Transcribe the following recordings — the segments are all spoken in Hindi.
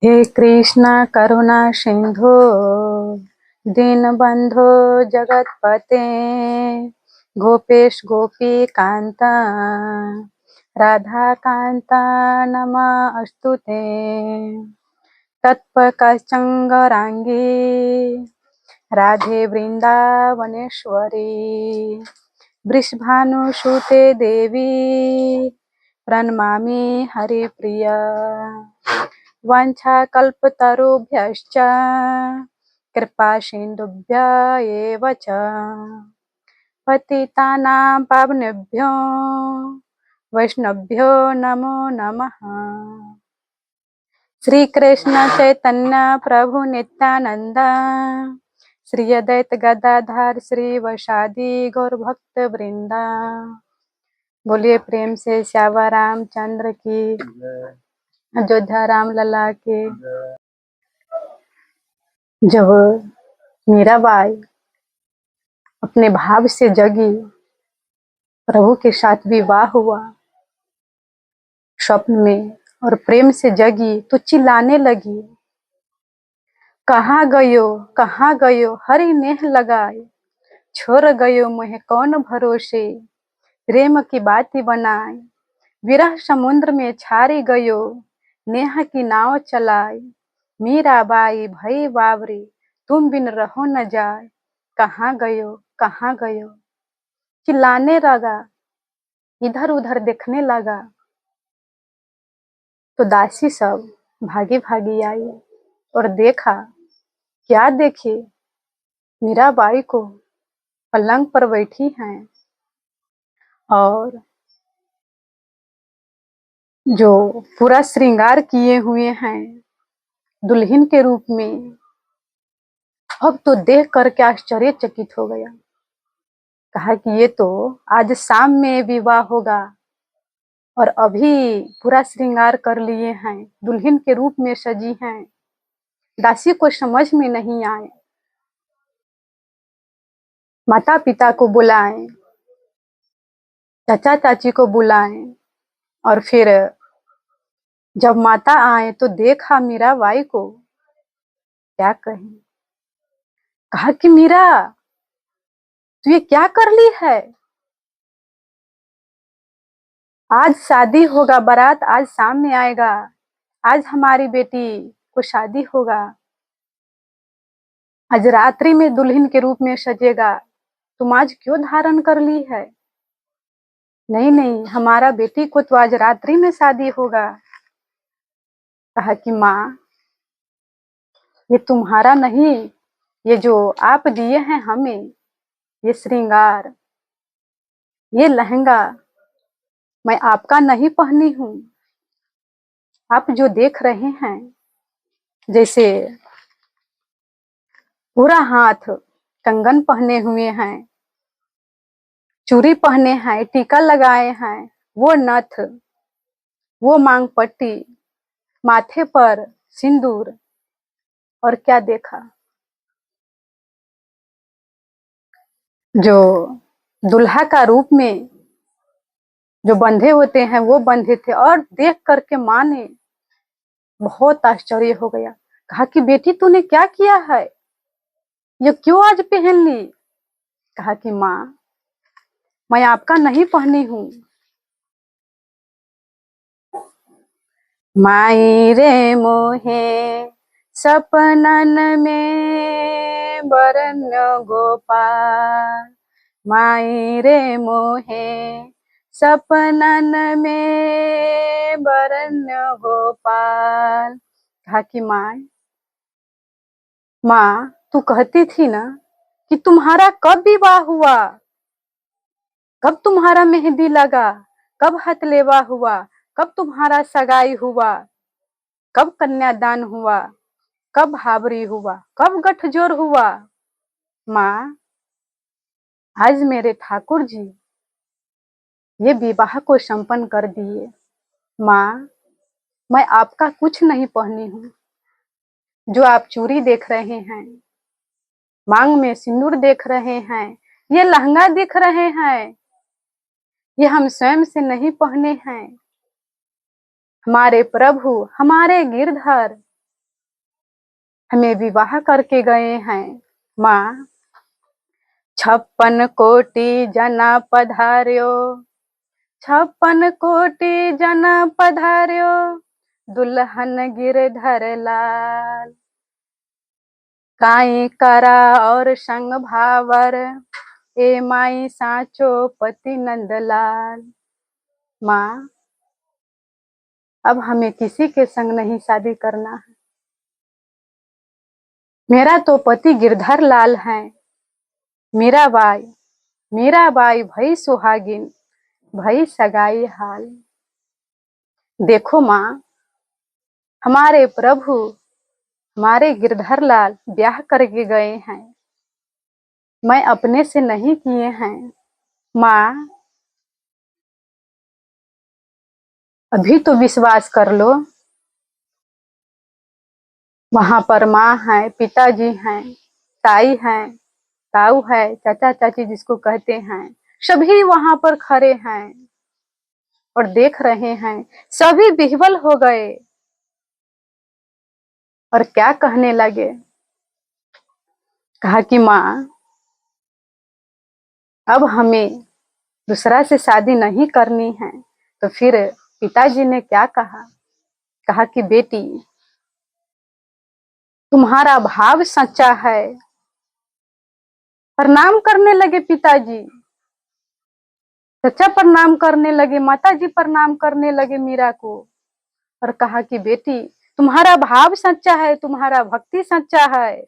हे कृष्ण करुणा सिंधु दीनबंधु जगतपते गोपेश गोपी कांता राधा कांता नमस्तुते तत्पकचंगरांगी राधे वृंदावनेश्वरी वृषभानुसुते देवी प्रणमामि हरिप्रिया वाञ्छाकल्पतरुभ्यश्च कृपासिन्धुभ्य एव च पतितानां पावनेभ्यो वैष्णवभ्यो नमो नमः। श्री कृष्ण चैतन्य प्रभु नित्यानंद श्री अद्वैत गदाधर श्री वैशादी गौर भक्त वृंदा। बोलिए प्रेम से श्यामा रामचंद्र की, अयोध्या राम लला के। जब मीराबाई अपने भाव से जगी, प्रभु के साथ विवाह हुआ स्वप्न में और प्रेम से जगी तो चिल्लाने लगी, कहाँ गयो हरि नेह लगाए, छोड़ गयो मोहे कौन भरोसे, प्रेम की बाती बनाए, विरह समुद्र में छारी गयो, नेह की नाव चलाए, मीराबाई भई बावरी तुम बिन रहो न जाए, कहाँ गयो चिल्लाने लगा, इधर उधर देखने लगा। तो दासी सब भागी भागी आई और देखा, क्या देखे, मीराबाई को पलंग पर बैठी हैं और जो पूरा श्रृंगार किए हुए हैं दुल्हन के रूप में। अब तो देख करके आश्चर्यचकित हो गया, कहा कि ये तो आज शाम में विवाह होगा और अभी पूरा श्रृंगार कर लिए हैं, दुल्हन के रूप में सजी हैं। दासी को समझ में नहीं आए, माता पिता को बुलाएं, चाचा चाची को बुलाएं और फिर जब माता आए तो देखा मीराबाई को, क्या कहें, कहा कि मीरा तू ये क्या कर ली है, आज शादी होगा, बारात आज शाम में आएगा, आज हमारी बेटी को शादी होगा, आज रात्रि में दुल्हन के रूप में सजेगा, तुम आज क्यों धारण कर ली है। नहीं नहीं, हमारा बेटी को तो आज रात्रि में शादी होगा। कहा कि माँ ये तुम्हारा नहीं, ये जो आप दिए हैं हमें, ये श्रृंगार, ये लहंगा मैं आपका नहीं पहनी हूँ। आप जो देख रहे हैं, जैसे पूरा हाथ कंगन पहने हुए हैं, चूड़ी पहने हैं, टीका लगाए हैं, वो नथ, वो मांग पट्टी, माथे पर सिंदूर, और क्या देखा, जो दुल्हा का रूप में जो बंधे होते हैं वो बंधे थे। और देख करके माँ ने बहुत आश्चर्य हो गया, कहा कि बेटी तूने क्या किया है, ये क्यों आज पहन ली। कहा कि माँ मैं आपका नहीं पहनी हूँ। माई रे मोहे सपनन में बरन गोपाल, माई रे मोहे सपनन में बरन गोपाल। कहा कि माँ तू कहती थी ना कि तुम्हारा कब विवाह हुआ, कब तुम्हारा मेहंदी लगा, कब हथलेवा हुआ, कब तुम्हारा सगाई हुआ, कब कन्यादान हुआ, कब हावरी हुआ, कब गठजोड़ हुआ। माँ आज मेरे ठाकुर जी ये विवाह को संपन्न कर दिए। माँ मैं आपका कुछ नहीं पहनी हूँ, जो आप चूड़ी देख रहे हैं, मांग में सिंदूर देख रहे हैं, ये लहंगा दिख रहे हैं, ये हम स्वयं से नहीं पहने हैं। हमारे प्रभु, हमारे गिरधर हमें विवाह करके गए हैं। माँ 56 कोटि जना पधार्यो, 56 कोटि जना पधार्यो, दुल्हन गिरधर लाल। काई करा और संग भावर, ए माई साचो पति नंदलाल। माँ अब हमें किसी के संग नहीं शादी करना है। मेरा तो पति गिरधर लाल है। मेरा बाई भई सुहागिन, भई सगाई हाल। देखो माँ, हमारे प्रभु हमारे गिरधर लाल ब्याह करके गए हैं, मैं अपने से नहीं किए हैं। माँ अभी तो विश्वास कर लो। वहां पर माँ है, पिताजी हैं, ताई हैं, ताऊ है, चाचा चाची जिसको कहते हैं, सभी वहां पर खड़े हैं और देख रहे हैं। सभी विह्वल हो गए और क्या कहने लगे। कहा कि माँ अब हमें दूसरा से शादी नहीं करनी है। तो फिर पिताजी ने क्या कहा। कहा कि बेटी तुम्हारा भाव सच्चा है। प्रणाम करने लगे पिताजी, चचा प्रणाम करने लगे, माताजी प्रणाम करने लगे मीरा को और कहा कि बेटी तुम्हारा भाव सच्चा है, तुम्हारा भक्ति सच्चा है,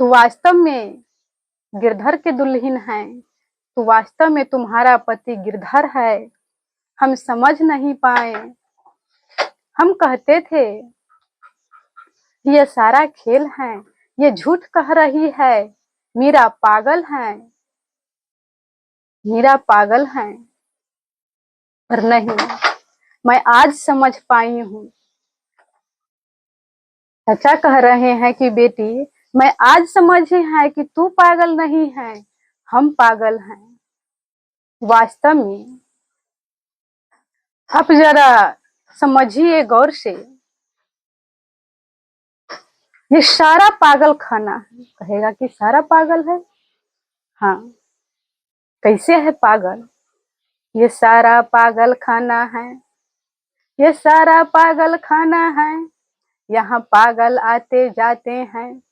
तू वास्तव में गिरधर के दुल्हन है, तो वास्तव में तुम्हारा पति गिरधर है। हम समझ नहीं पाए। हम कहते थे ये सारा खेल है, ये झूठ कह रही है, मीरा पागल है, मीरा पागल है। पर नहीं, मैं आज समझ पाई हूँ। चाचा कह रहे हैं कि बेटी मैं आज समझी है कि तू पागल नहीं है, हम पागल हैं। वास्तव में आप जरा समझिए गौर से, ये सारा पागल खाना है। कहेगा कि सारा पागल है। हाँ, कैसे है पागल। ये सारा पागल खाना है, ये सारा पागल खाना है, यहाँ पागल आते जाते हैं,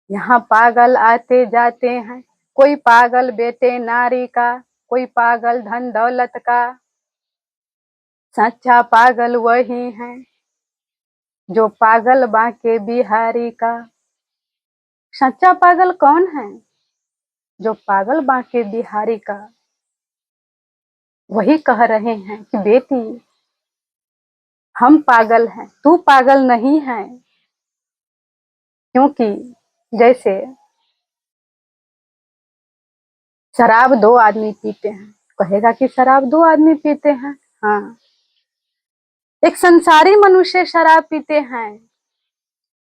यहाँ पागल आते जाते हैं। कोई पागल बेटे नारी का, कोई पागल धन दौलत का, सच्चा पागल वही है जो पागल बांके बिहारी का। सच्चा पागल कौन है। जो पागल बांके बिहारी का। वही कह रहे हैं कि बेटी हम पागल हैं, तू पागल नहीं है। क्योंकि जैसे शराब 2 आदमी पीते हैं, कहेगा कि शराब 2 आदमी पीते हैं। हाँ, एक संसारी मनुष्य शराब पीते हैं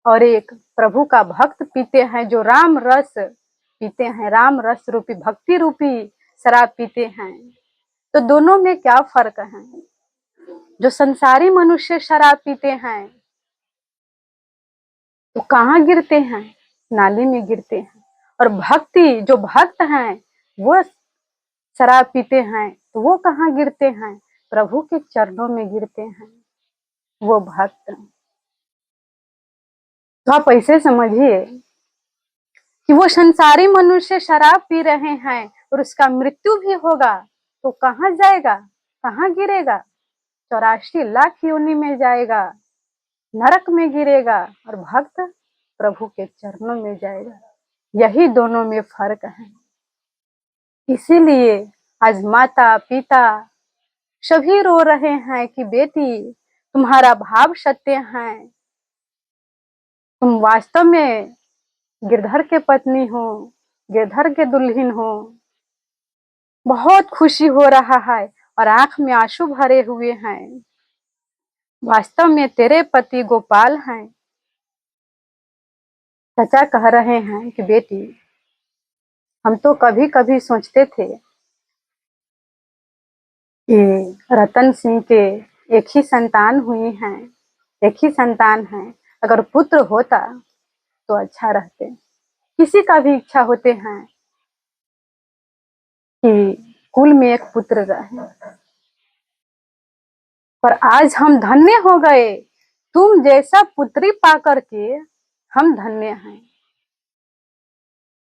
और एक प्रभु का भक्त पीते हैं, जो राम रस पीते हैं, राम रस रूपी भक्ति रूपी शराब पीते हैं। तो दोनों में क्या फर्क है। जो संसारी मनुष्य शराब पीते हैं तो कहाँ गिरते हैं, नाली में गिरते हैं। और भक्ति जो भक्त हैं वो शराब पीते हैं तो वो कहाँ गिरते हैं, प्रभु के चरणों में गिरते हैं वो भक्त। तो आप ऐसे समझिए कि वो संसारी मनुष्य शराब पी रहे हैं और उसका मृत्यु भी होगा तो कहाँ जाएगा, कहाँ गिरेगा, 84 लाख योनि में जाएगा, नरक में गिरेगा। और भक्त प्रभु के चरणों में जाएगा। यही दोनों में फर्क है। इसीलिए आज माता पिता सभी रो रहे हैं कि बेटी तुम्हारा भाव सत्य है, तुम वास्तव में गिरधर के पत्नी हो, गिरधर के दुल्हन हो। बहुत खुशी हो रहा है और आंख में आंसू भरे हुए हैं। वास्तव में तेरे पति गोपाल हैं। चाचा कह रहे हैं कि बेटी हम तो कभी कभी सोचते थे कि रतन सिंह के एक ही संतान हुई हैं, एक ही संतान है अगर पुत्र होता तो अच्छा रहते। किसी का भी इच्छा होते हैं कि कुल में एक पुत्र रहे, पर आज हम धन्य हो गए। तुम जैसा पुत्री पाकर के हम धन्य हैं।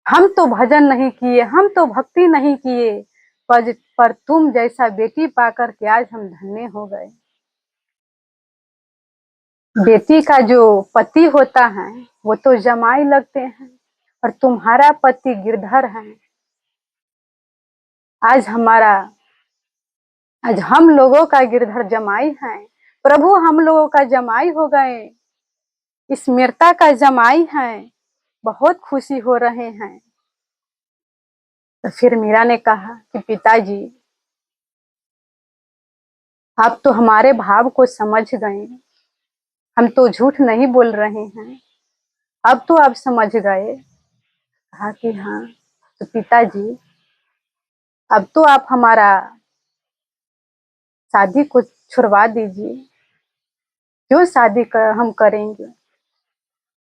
हम तो भजन नहीं किए, हम तो भक्ति नहीं किए, पर तुम जैसा बेटी पाकर के आज हम धन्य हो गए। बेटी का जो पति होता है वो तो जमाई लगते हैं, और तुम्हारा पति गिरधर है। आज हम लोगों का गिरधर जमाई है। प्रभु हम लोगों का जमाई हो गए, इस मीरता का जमाई है। बहुत खुशी हो रहे हैं। तो फिर मीरा ने कहा कि पिताजी, आप तो हमारे भाव को समझ गए, हम तो झूठ नहीं बोल रहे हैं, अब तो आप समझ गए। कहा कि हाँ, तो पिताजी अब तो आप हमारा शादी को छुड़वा दीजिए। क्यों शादी हम करेंगे?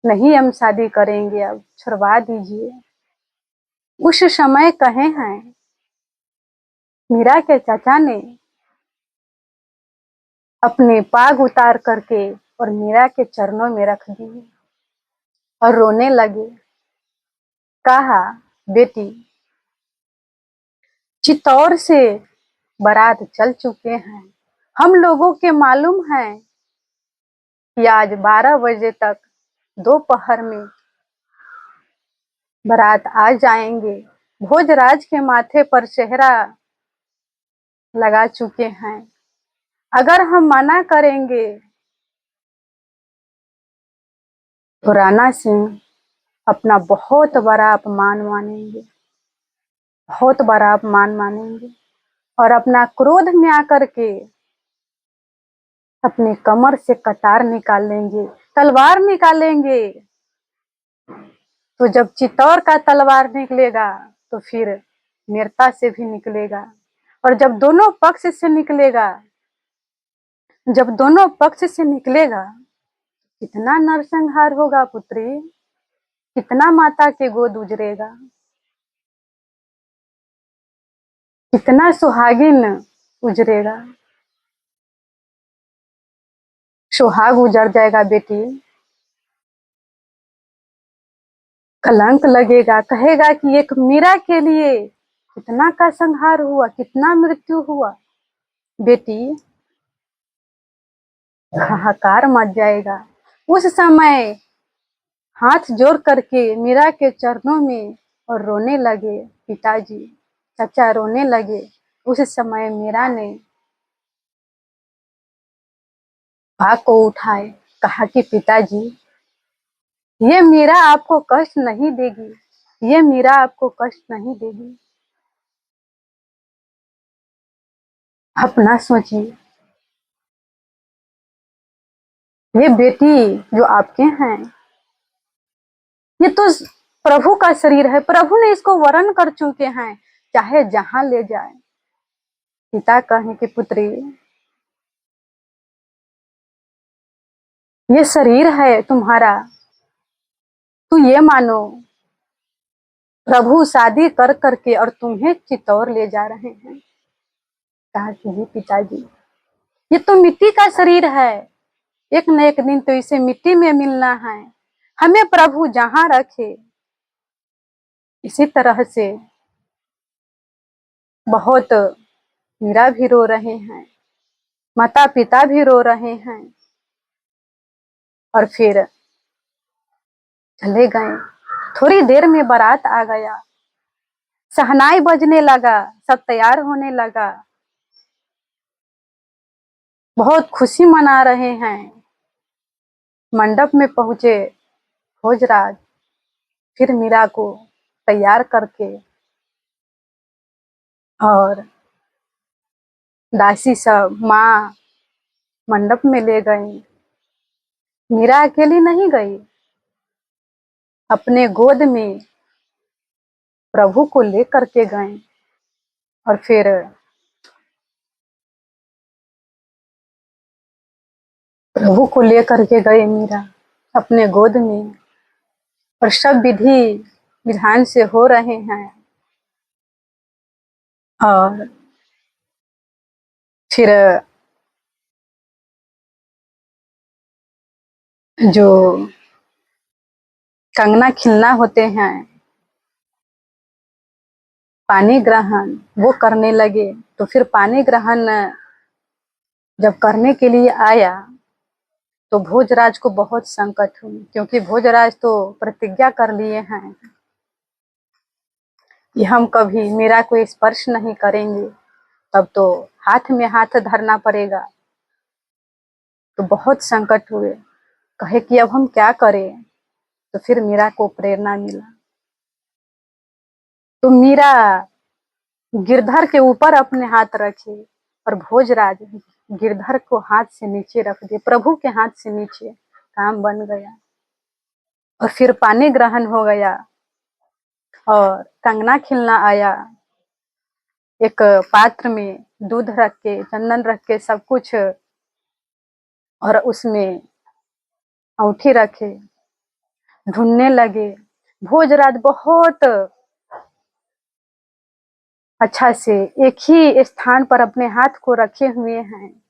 नहीं, हम शादी करेंगे, अब छुड़वा दीजिए। उस समय कहे हैं मीरा के चाचा ने अपने पाग उतार करके और मीरा के चरणों में रख दिए और रोने लगे। कहा, बेटी, चित्तौड़ से बारात चल चुके हैं। हम लोगों के मालूम है कि आज 12 बजे तक दोपहर में बारात आ जाएंगे। भोजराज के माथे पर सेहरा लगा चुके हैं। अगर हम मना करेंगे तो राणा सिंह अपना बहुत बड़ा अपमान मानेंगे, बहुत बड़ा अपमान मानेंगे, और अपना क्रोध में आकर के अपने कमर से कटार निकाल लेंगे, तलवार निकालेंगे। तो जब चित्तौड़ का तलवार निकलेगा तो फिर मीरता से भी निकलेगा, और जब दोनों पक्ष से निकलेगा, कितना नरसंहार होगा पुत्री, कितना माता के गोद उजरेगा, कितना सुहागिन उजरेगा। सुहाग उजड़ जाएगा बेटी, कलंक लगेगा। कहेगा कि एक मीरा के लिए कितना का संहार हुआ, कितना मृत्यु हुआ। बेटी, हाहाकार मच जाएगा। उस समय हाथ जोड़ करके मीरा के चरणों में और रोने लगे। पिताजी, चाचा रोने लगे। उस समय मीरा ने भाग को उठाए, कहा कि पिताजी, ये मीरा आपको कष्ट नहीं देगी, ये मीरा आपको कष्ट नहीं देगी। अपना सोचिए, ये बेटी जो आपके हैं, ये तो प्रभु का शरीर है, प्रभु ने इसको वरण कर चुके हैं, चाहे जहां ले जाए। पिता कहें कि पुत्री, ये शरीर है तुम्हारा, तू ये मानो प्रभु शादी कर करके और तुम्हें चित्तौड़ ले जा रहे हैं। कहा कि जी पिताजी, ये तो मिट्टी का शरीर है, एक न एक दिन तो इसे मिट्टी में मिलना है। हमें प्रभु जहां रखे। इसी तरह से बहुत मीरा भी रो रहे हैं, माता पिता भी रो रहे हैं, और फिर चले गए। थोड़ी देर में बारात आ गया, शहनाई बजने लगा, सब तैयार होने लगा, बहुत खुशी मना रहे हैं। मंडप में पहुंचे भोजराज, फिर मीरा को तैयार करके और दासी सब माँ मंडप में ले गई। मीरा अकेली नहीं गई, अपने गोद में प्रभु को लेकर के गए, और फिर प्रभु को लेकर के गए मीरा। अपने गोद में, और सब विधि विधान से हो रहे हैं। और फिर जो कंगना खिलना होते हैं, पानी ग्रहण, वो करने लगे। तो फिर पानी ग्रहण जब करने के लिए आया तो भोजराज को बहुत संकट हुई, क्योंकि भोजराज तो प्रतिज्ञा कर लिए हैं कि हम कभी मीरा को स्पर्श नहीं करेंगे। तब तो हाथ में हाथ धरना पड़ेगा। तो बहुत संकट हुए, कहे कि अब हम क्या करें। तो फिर मीरा को प्रेरणा मिला। तो मीरा गिरधर के ऊपर अपने हाथ रखे और भोजराज गिरधर को हाथ से नीचे रख दिए, प्रभु के हाथ से नीचे। काम बन गया। और फिर पानी ग्रहण हो गया और कंगना खिलना आया। एक पात्र में दूध रख के, चंदन रख के, सब कुछ, और उसमें औंठी रखे, ढूंढने लगे। भोजराज बहुत अच्छा से एक ही स्थान पर अपने हाथ को रखे हुए हैं,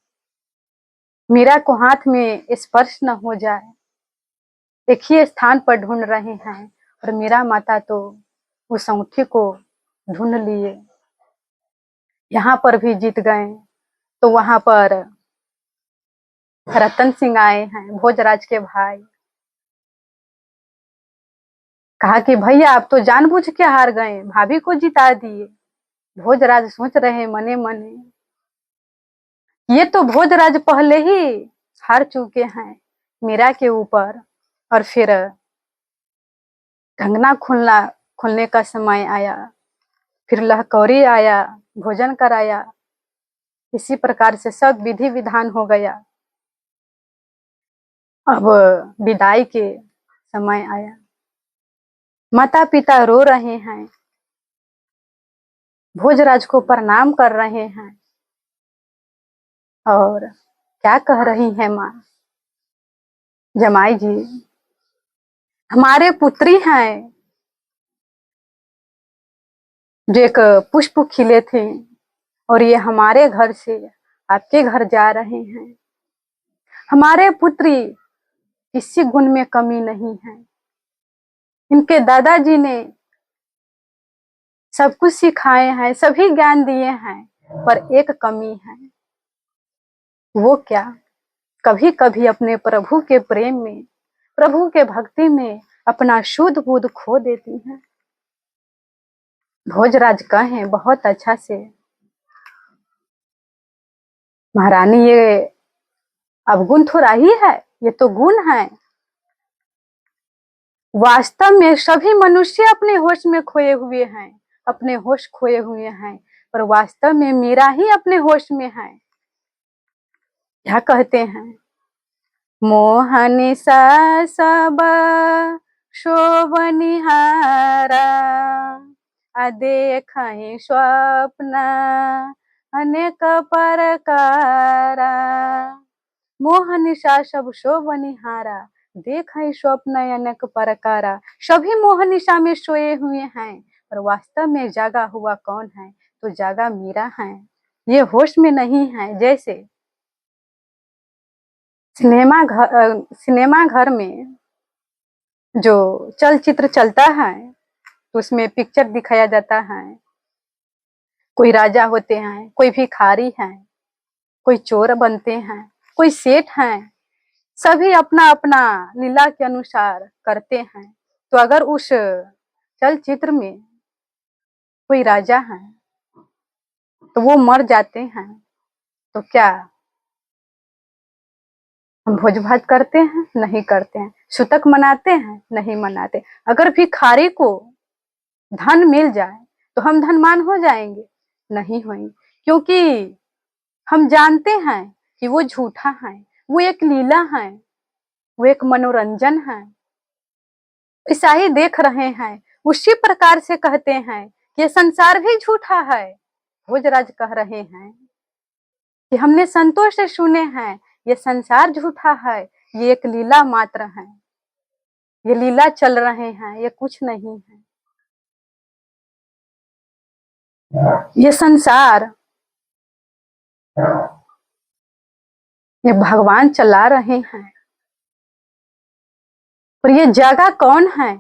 मीरा को हाथ में स्पर्श न हो जाए। एक ही स्थान पर ढूंढ रहे हैं और मीरा माता तो उस अंगूठी को ढूंढ लिए। यहाँ पर भी जीत गए। तो वहां पर रतन सिंह आए हैं, भोजराज के भाई। कहा कि भैया आप तो जानबूझ के हार गए, भाभी को जिता दिए। भोजराज सोच रहे मने मने, ये तो भोजराज पहले ही हार चुके हैं मीरा के ऊपर। और फिर कंगना खुलने का समय आया, फिर लहकौरी आया, भोजन कराया। इसी प्रकार से सब विधि विधान हो गया। अब विदाई के समय आया, माता पिता रो रहे हैं, भोजराज को प्रणाम कर रहे हैं। और क्या कह रही है माँ, जमाई जी हमारे पुत्री हैं, जो एक पुष्प खिले थे और ये हमारे घर से आपके घर जा रहे हैं। हमारे पुत्री किसी गुण में कमी नहीं है। इनके दादाजी ने सब कुछ सिखाए हैं, सभी ज्ञान दिए हैं, पर एक कमी है। वो क्या? कभी कभी अपने प्रभु के प्रेम में, प्रभु के भक्ति में अपना शुद्ध बुद्ध खो देती हैं। भोजराज कहे बहुत अच्छा से, महारानी ये अवगुण थोड़ा ही है, ये तो गुण है। वास्तव में सभी मनुष्य अपने होश में खोए हुए हैं, अपने होश खोए हुए हैं, पर वास्तव में मीरा ही अपने होश में है। क्या कहते हैं, मोहनि सा सब शोभनिहारा, देखहि स्वप्न अनेक प्रकारा। मोहनिशा सब शोभनिहारा, देखहि स्वप्न अनेक प्रकारा। सभी मोहनिशा में सोए हुए हैं, पर वास्तव में जागा हुआ कौन है? तो जागा मीरा है। ये होश में नहीं है। जैसे सिनेमा घर में जो चलचित्र चलता है तो उसमें पिक्चर दिखाया जाता है। कोई राजा होते हैं, कोई भिखारी है, कोई चोर बनते हैं, कोई सेठ हैं। सभी अपना अपना लीला के अनुसार करते हैं। तो अगर उस चलचित्र में कोई राजा है तो वो मर जाते हैं, तो क्या हम भोज भात करते हैं? नहीं करते हैं। सूतक मनाते हैं? नहीं मनाते। अगर भिखारी को धन मिल जाए तो हम धनवान हो जाएंगे? नहीं होंगे, क्योंकि हम जानते हैं कि वो झूठा है, वो एक लीला है, वो एक मनोरंजन है। ऐसा ही देख रहे हैं, उसी प्रकार से कहते हैं कि ये संसार भी झूठा है। भोजराज कह रहे हैं कि हमने संतों से सुने हैं ये संसार झूठा है, ये एक लीला मात्र है। ये लीला चल रहे हैं, ये कुछ नहीं है। ये संसार ये भगवान चला रहे हैं। और ये जगह कौन है?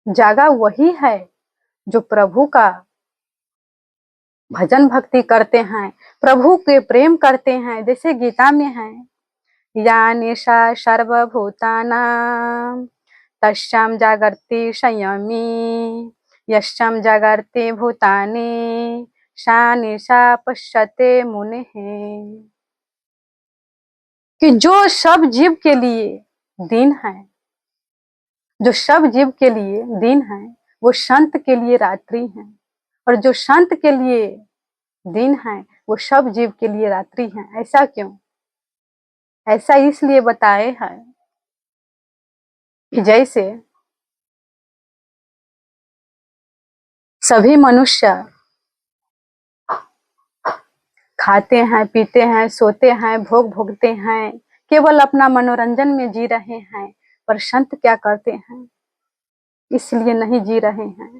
जगह वही है जो प्रभु का भजन भक्ति करते हैं, प्रभु के प्रेम करते हैं। जैसे गीता में है, या निशा सर्वभूतानां तस्यां जागर्ति संयमी, यस्यां जागर्ति भूतानि सा निशा पश्यते मुनिः। कि जो सब जीव के लिए दिन है, जो सब जीव के लिए दिन है, वो संत के लिए रात्रि है। और जो संत के लिए दिन है, वो सब जीव के लिए रात्रि है। ऐसा क्यों? ऐसा इसलिए बताए हैं कि जैसे सभी मनुष्य खाते हैं, पीते हैं, सोते हैं, भोग भोगते हैं, केवल अपना मनोरंजन में जी रहे हैं। पर संत क्या करते हैं? इसलिए नहीं जी रहे हैं।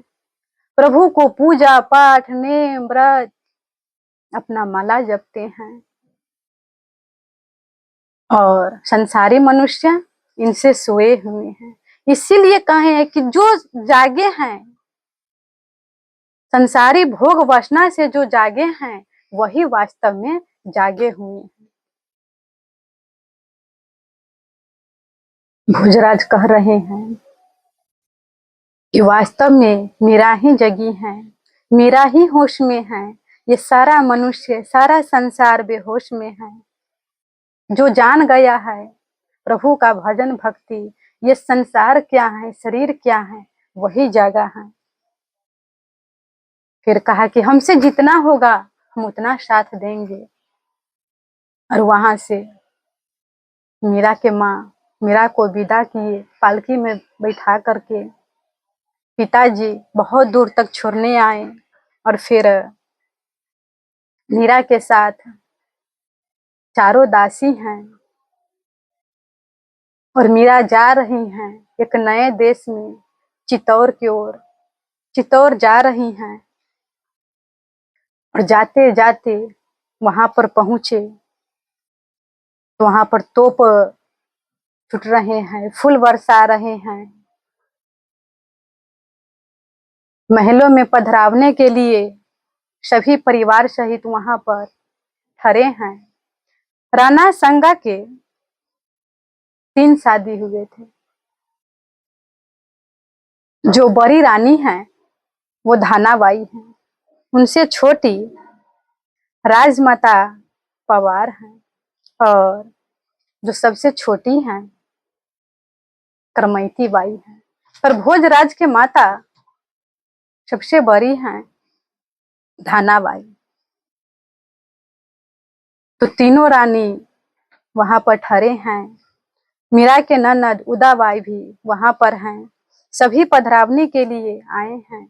प्रभु को पूजा पाठ नेम व्रत अपना माला जपते हैं। और संसारी मनुष्य इनसे सोए हुए हैं। इसीलिए कहे हैं कि जो जागे हैं, संसारी भोग वासना से जो जागे हैं, वही वास्तव में जागे हुए हैं। भोजराज कह रहे हैं कि वास्तव में मेरा ही जगी है, मेरा ही होश में है। ये सारा मनुष्य, सारा संसार बेहोश में है। जो जान गया है प्रभु का भजन भक्ति, ये संसार क्या है, शरीर क्या है, वही जागा है। फिर कहा कि हमसे जितना होगा हम उतना साथ देंगे। और वहां से मीरा के माँ मीरा को विदा किए, पालकी में बैठा करके। पिताजी बहुत दूर तक छोड़ने आए और फिर मीरा के साथ चारों दासी हैं और मीरा जा रही हैं एक नए देश में, चित्तौड़ की ओर। चित्तौड़ जा रही हैं और जाते जाते वहां पर पहुंचे तो वहां पर तोप छूट रहे हैं, फूल बरसा रहे हैं। महलों में पधरावने के लिए सभी परिवार सहित वहां पर खड़े हैं। राणा संगा के 3 शादी हुए थे। जो बड़ी रानी है वो धानाबाई है, उनसे छोटी राजमाता पवार है, और जो सबसे छोटी हैं करमैती बाई है। पर भोजराज के माता सबसे बड़ी हैं धानाबाई। तो तीनों रानी वहां पर ठहरे हैं। मीरा के ननद उदाबाई भी वहां पर हैं। सभी पधरावनी के लिए आए हैं,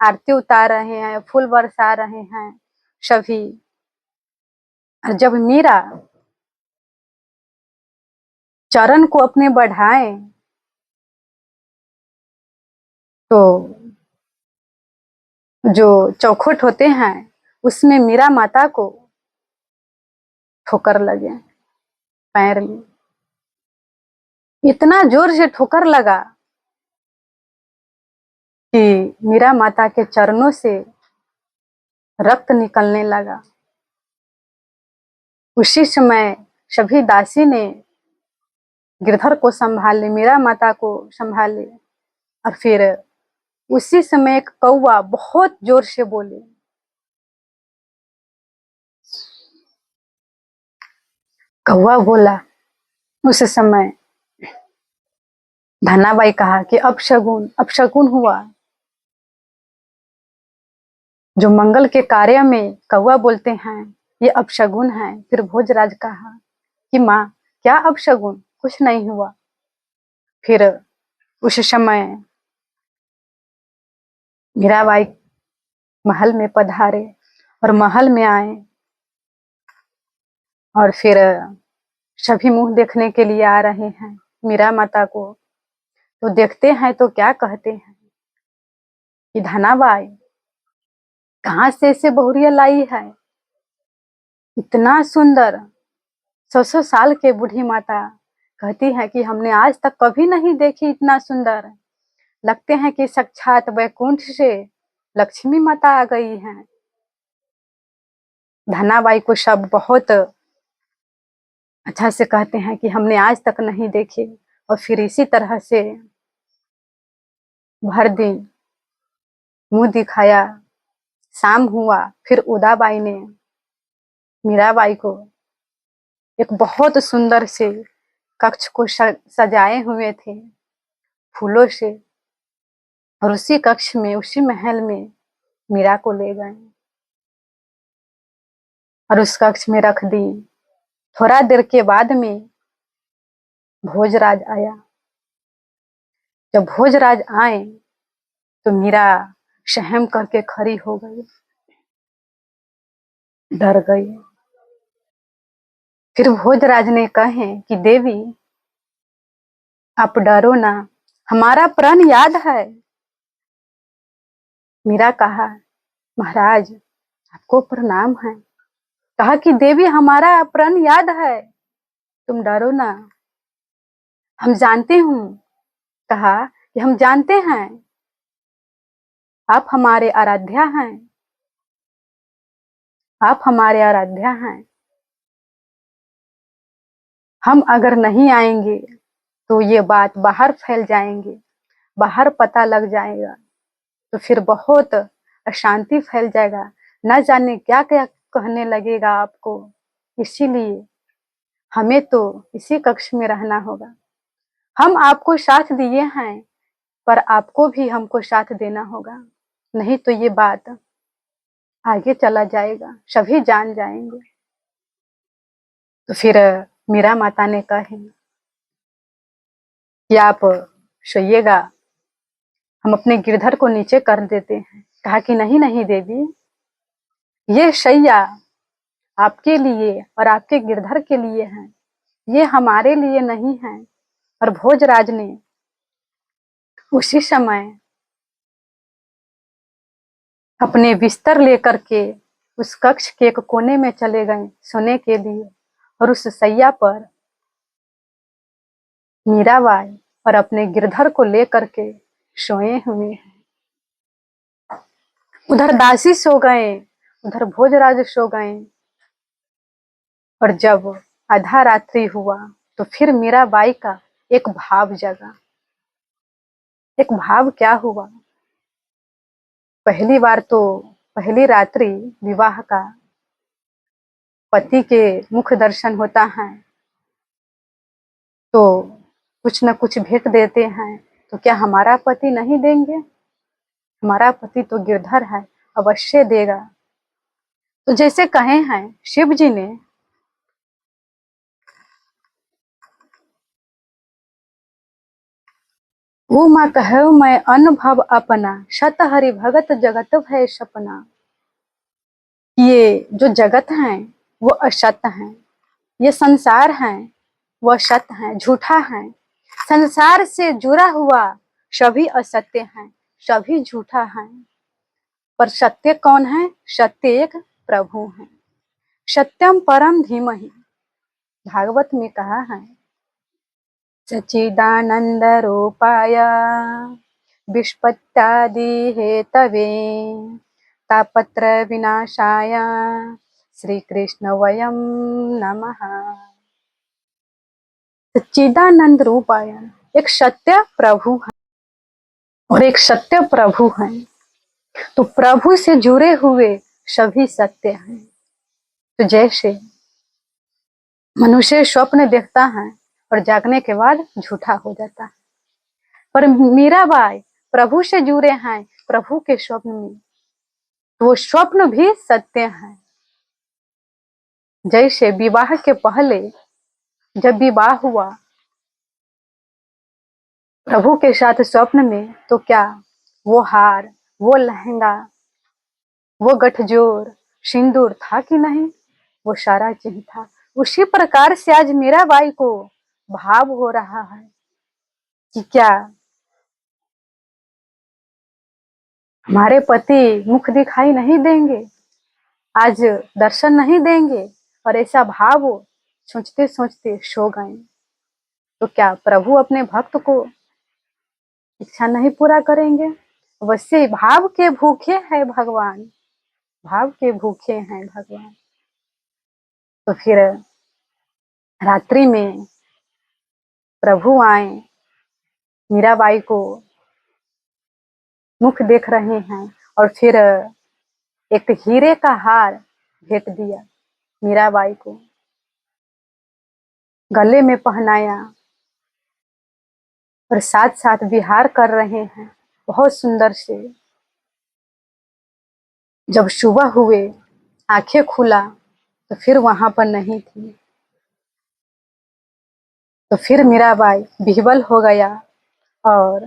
आरती उतार रहे हैं, फूल बरसा रहे हैं सभी। और जब मीरा चरण को अपने बढ़ाए तो जो चौखट होते हैं उसमें मीरा माता को ठोकर लगे पैर में। इतना जोर से ठोकर लगा कि मीरा माता के चरणों से रक्त निकलने लगा। उसी समय सभी दासी ने गिरधर को संभाले, मीरा माता को संभाले। और फिर उसी समय एक कौवा बहुत जोर से बोले। कौवा बोला उस समय धनाबाई कहा कि अपशगुन हुआ। जो मंगल के कार्य में कौवा बोलते हैं ये अपशगुन है। फिर भोजराज कहा कि माँ क्या अपशगुन, कुछ नहीं हुआ। फिर उस समय मीराबाई महल में पधारे और महल में आए और फिर सभी मुंह देखने के लिए आ रहे हैं मीरा माता को। तो देखते हैं तो क्या कहते हैं कि धनाबाई कहाँ से ऐसे बहुरिया लाई है, इतना सुंदर। 100 साल के बूढ़ी माता कहती है कि हमने आज तक कभी नहीं देखी इतना सुंदर, लगते हैं कि साक्षात वैकुंठ से लक्ष्मी माता आ गई हैं। धनाबाई को सब बहुत अच्छा से कहते हैं कि हमने आज तक नहीं देखे। और फिर इसी तरह से भर दिन मुंह दिखाया। शाम हुआ, फिर उदाबाई ने मीराबाई को एक बहुत सुंदर से कक्ष को सजाए हुए थे फूलों से, और उसी कक्ष में, उसी महल में मीरा को ले गए और उस कक्ष में रख दी। थोड़ा देर के बाद में भोजराज आया। जब भोजराज आए तो मीरा सहम करके खड़ी हो गई, डर गई। फिर भोजराज ने कहे कि देवी आप डरो ना, हमारा प्रण याद है। मीरा कहा महाराज आपको प्रणाम है। कहा कि देवी हमारा प्रण याद है, तुम डरो ना, हम जानते हूँ। कहा कि हम जानते हैं आप हमारे आराध्या हैं, आप हमारे आराध्या हैं। हम अगर नहीं आएंगे तो ये बात बाहर फैल जाएंगे, बाहर पता लग जाएगा तो फिर बहुत अशांति फैल जाएगा, न जाने क्या क्या कहने लगेगा आपको। इसीलिए हमें तो इसी कक्ष में रहना होगा। हम आपको साथ दिए हैं पर आपको भी हमको साथ देना होगा, नहीं तो ये बात आगे चला जाएगा, सभी जान जाएंगे। तो फिर मीरा माता ने कहे कि आप सोइएगा, हम अपने गिरधर को नीचे कर देते हैं। कहा कि नहीं नहीं देवी, ये शैया आपके लिए और आपके गिरधर के लिए है, ये हमारे लिए नहीं है। और भोजराज ने उसी समय अपने बिस्तर लेकर के उस कक्ष के एक कोने में चले गए सोने के लिए, और उस सैया पर मीराबाई और अपने गिरधर को लेकर के सोए हुए हैं। उधर दासी सो गए, उधर भोजराज सो गए। और जब आधा रात्रि हुआ तो फिर मीराबाई का एक भाव जगा। एक भाव क्या हुआ, पहली बार तो पहली रात्रि विवाह का पति के मुख दर्शन होता है तो कुछ न कुछ भेंट देते हैं, तो क्या हमारा पति नहीं देंगे? हमारा पति तो गिरधर है, अवश्य देगा। तो जैसे कहे हैं शिव जी ने वो माँ कहो मैं अनुभव अपना, शत हरि भगत जगत भय सपना। ये जो जगत है वो असत है, ये संसार है वो असत है, झूठा है। संसार से जुड़ा हुआ सभी असत्य हैं, सभी झूठा है। पर सत्य कौन है? सत्य एक प्रभु है। सत्यम परम धीमहि, भागवत में कहा है सच्चिदानंद रूपाय विष्पत्त्यादि हेतवे तापत्र विनाशाय श्री कृष्ण वयम नमः। सच्चिदानंद रूपाय एक सत्य प्रभु है और एक सत्य प्रभु है। तो प्रभु से जुड़े हुए सभी सत्य हैं। तो जैसे मनुष्य स्वप्न देखता है और जागने के बाद झूठा हो जाता है, पर मीराबाई प्रभु से जुड़े हैं प्रभु के स्वप्न में, तो वो स्वप्न भी सत्य है। जैसे विवाह के पहले जब विवाह हुआ प्रभु के साथ स्वप्न में, तो क्या वो हार, वो लहंगा, वो गठजोड़, सिंदूर था कि नहीं? वो सारा चीज था। उसी प्रकार से आज मीराबाई को भाव हो रहा है कि क्या हमारे पति मुख दिखाई नहीं देंगे, आज दर्शन नहीं देंगे, और ऐसा भाव सोचते सोचते सो गए। तो क्या प्रभु अपने भक्त को इच्छा नहीं पूरा करेंगे? वैसे भाव के भूखे हैं भगवान, भाव के भूखे हैं भगवान। तो फिर रात्रि में प्रभु आए, मीराबाई को मुख देख रहे हैं, और फिर एक हीरे का हार भेंट दिया मीराबाई को, गले में पहनाया, और साथ साथ विहार कर रहे हैं बहुत सुंदर से। जब सुबह हुए, आंखें खुला तो फिर वहां पर नहीं थी। तो फिर मीराबाई विह्वल हो गया और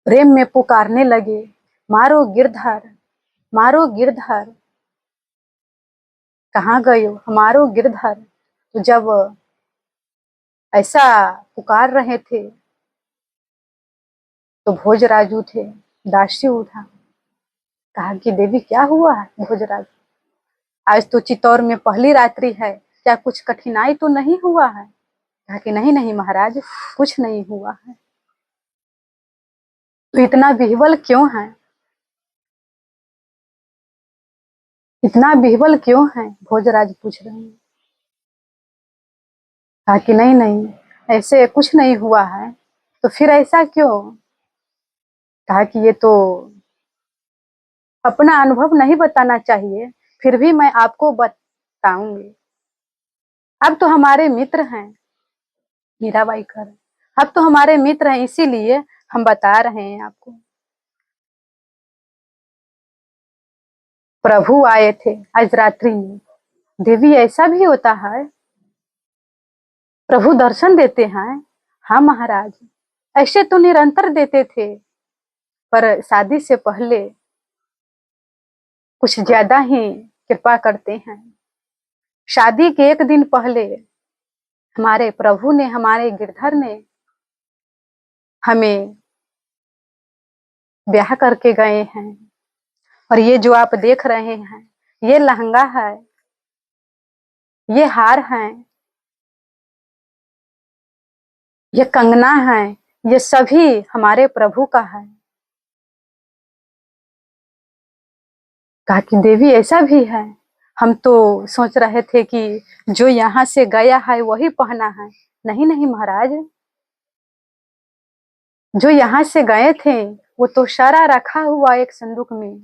प्रेम में पुकारने लगे, मारो गिरधर, मारो गिरधर, कहाँ गए हो, हमारो गिरधर। तो जब ऐसा पुकार रहे थे तो भोजराजू थे, दासी उठा, कहा कि देवी क्या हुआ है भोजराज, आज तो चित्तौर में पहली रात्रि है, क्या कुछ कठिनाई तो नहीं हुआ है? कहा कि नहीं नहीं महाराज, कुछ नहीं हुआ है। तो इतना विह्वल क्यों है, इतना विह्वल क्यों है, भोजराज पूछ रहे हैं। कहा कि नहीं नहीं ऐसे कुछ नहीं हुआ है। तो फिर ऐसा क्यों? कहा कि ये तो अपना अनुभव नहीं बताना चाहिए, फिर भी मैं आपको बताऊंगी। अब तो हमारे मित्र हैं, मीराबाई कर, अब तो हमारे मित्र हैं, इसीलिए हम बता रहे हैं आपको। प्रभु आए थे आज रात्रि में। देवी ऐसा भी होता है, प्रभु दर्शन देते हैं? हाँ महाराज, ऐसे तो निरंतर देते थे, पर शादी से पहले कुछ ज्यादा ही कृपा करते हैं। शादी के एक दिन पहले हमारे प्रभु ने, हमारे गिरधर ने हमें ब्याह करके गए हैं। और ये जो आप देख रहे हैं, ये लहंगा है, ये हार है, ये कंगना है, ये सभी हमारे प्रभु का है। कहा कि देवी ऐसा भी है, हम तो सोच रहे थे कि जो यहाँ से गया है वही पहना है। नहीं नहीं महाराज, जो यहाँ से गए थे वो तो सारा रखा हुआ एक संदूक में।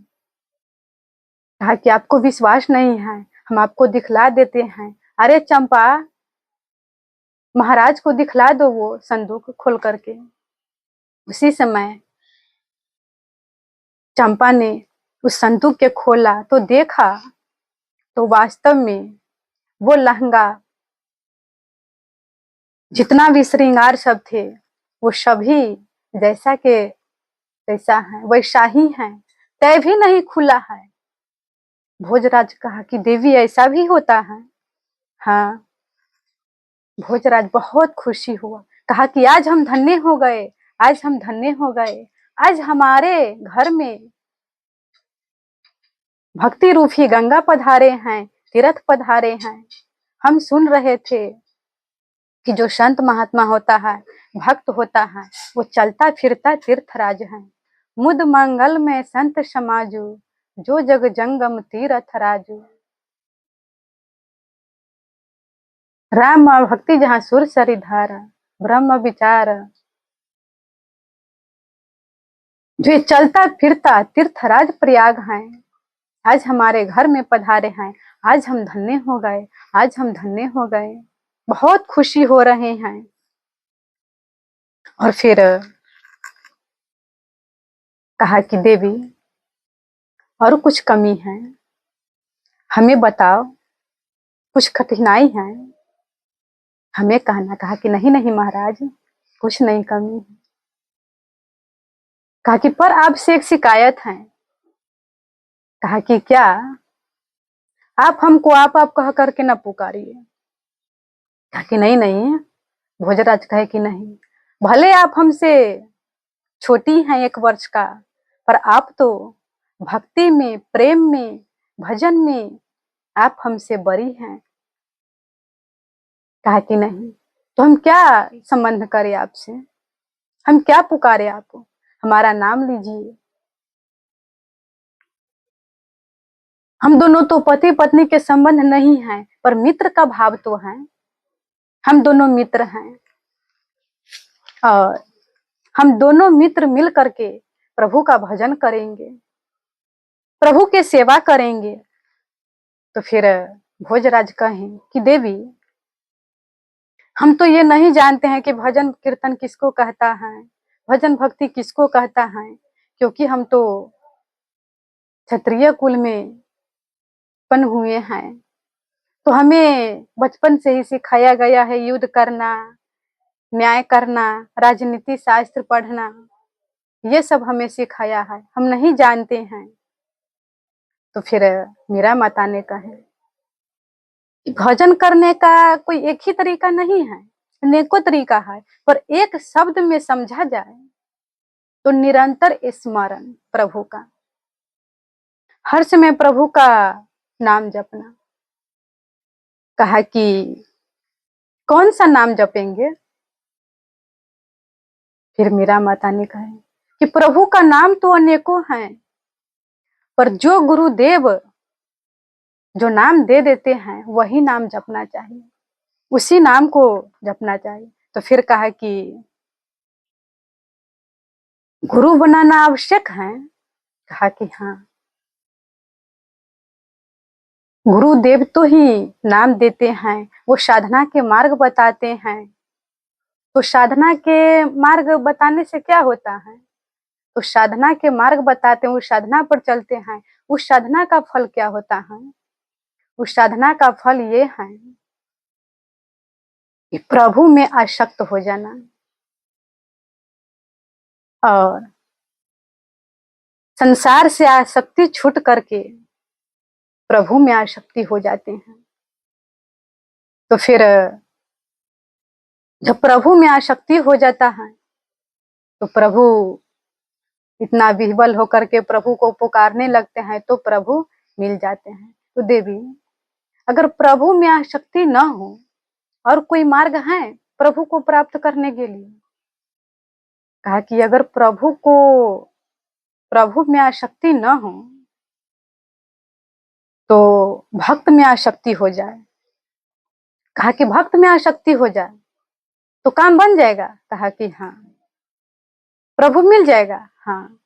कहा कि आपको विश्वास नहीं है, हम आपको दिखला देते हैं। अरे चंपा, महाराज को दिखला दो वो संदूक खोल करके। उसी समय चंपा ने उस संदूक के खोला तो देखा, तो वास्तव में वो लहंगा, जितना भी श्रृंगार सब थे, वो सभी जैसा के तैसा है, वैसा ही है, तय भी नहीं खुला है। भोजराज कहा कि देवी ऐसा भी होता है? हाँ। भोजराज बहुत खुशी हुआ, कहा कि आज हम धन्य हो गए, आज हम धन्य हो गए, आज हमारे घर में भक्ति रूपी गंगा पधारे हैं, तीर्थ पधारे हैं। हम सुन रहे थे कि जो संत महात्मा होता है, भक्त होता है, वो चलता फिरता तीर्थराज है। मुद मंगल में संत समाजू, जो जग जंगम तीर्थ राजू। राम और भक्ति जहाँ सुर सरी धारा, ब्रह्म विचार। जो ये चलता फिरता तीर्थराज प्रयाग है, आज हमारे घर में पधारे हैं, आज हम धन्य हो गए, आज हम धन्य हो गए। बहुत खुशी हो रहे हैं। और फिर कहा कि देवी और कुछ कमी है, हमें बताओ, कुछ कठिनाई है हमें कहना। कहा कि नहीं नहीं महाराज, कुछ नहीं कमी है। कहा कि पर आपसे एक शिकायत है। कहा कि क्या? आप हमको आप कह करके न पुकारिए। कहा कि नहीं नहीं। भोजराज कहे कि नहीं, भले आप हमसे छोटी हैं 1 वर्ष का, पर आप तो भक्ति में, प्रेम में, भजन में आप हमसे बड़ी हैं। कहा कि नहीं, तो हम क्या संबंध करें आपसे, हम क्या पुकारे आपको, हमारा नाम लीजिए। हम दोनों तो पति पत्नी के संबंध नहीं हैं, पर मित्र का भाव तो है। हम दोनों मित्र हैं और हम दोनों मित्र मिल करके प्रभु का भजन करेंगे, प्रभु के सेवा करेंगे। तो फिर भोजराज कहें कि देवी, हम तो ये नहीं जानते हैं कि भजन कीर्तन किसको कहता है, भजन भक्ति किसको कहता है, क्योंकि हम तो क्षत्रिय कुल में उत्पन्न हुए हैं। तो हमें बचपन से ही सिखाया गया है युद्ध करना, न्याय करना, राजनीति शास्त्र पढ़ना, ये सब हमें सिखाया है, हम नहीं जानते हैं। तो फिर मेरा माता ने कहा, भजन करने का कोई एक ही तरीका नहीं है, अनेकों तरीका है, पर एक शब्द में समझा जाए तो निरंतर स्मरण प्रभु का, हर समय प्रभु का नाम जपना। कहा कि कौन सा नाम जपेंगे? फिर मेरा माता ने कहा कि प्रभु का नाम तो अनेकों हैं, पर जो गुरुदेव जो नाम दे देते हैं वही नाम जपना चाहिए, उसी नाम को जपना चाहिए। तो फिर कहा कि गुरु बनाना आवश्यक है? कहा कि हाँ, गुरुदेव तो ही नाम देते हैं, वो साधना के मार्ग बताते हैं। तो साधना के मार्ग बताने से क्या होता है? तो साधना के मार्ग बताते हैं, उस साधना पर चलते हैं, उस साधना का फल क्या होता है? उस साधना का फल ये है कि प्रभु में आसक्त हो जाना और संसार से आसक्ति छूट करके प्रभु में आसक्ति हो जाते हैं। तो फिर जब प्रभु में आसक्ति हो जाता है तो प्रभु इतना विह्वल होकर के प्रभु को पुकारने लगते हैं, तो प्रभु मिल जाते हैं। तो देवी, अगर प्रभु में आसक्ति न हो और कोई मार्ग है प्रभु को प्राप्त करने के लिए? कहा कि अगर प्रभु में आसक्ति न हो तो भक्त में आसक्ति हो जाए। कहा कि भक्त में आसक्ति हो जाए तो काम बन जाएगा? कहा कि हाँ, प्रभु मिल जाएगा। हाँ,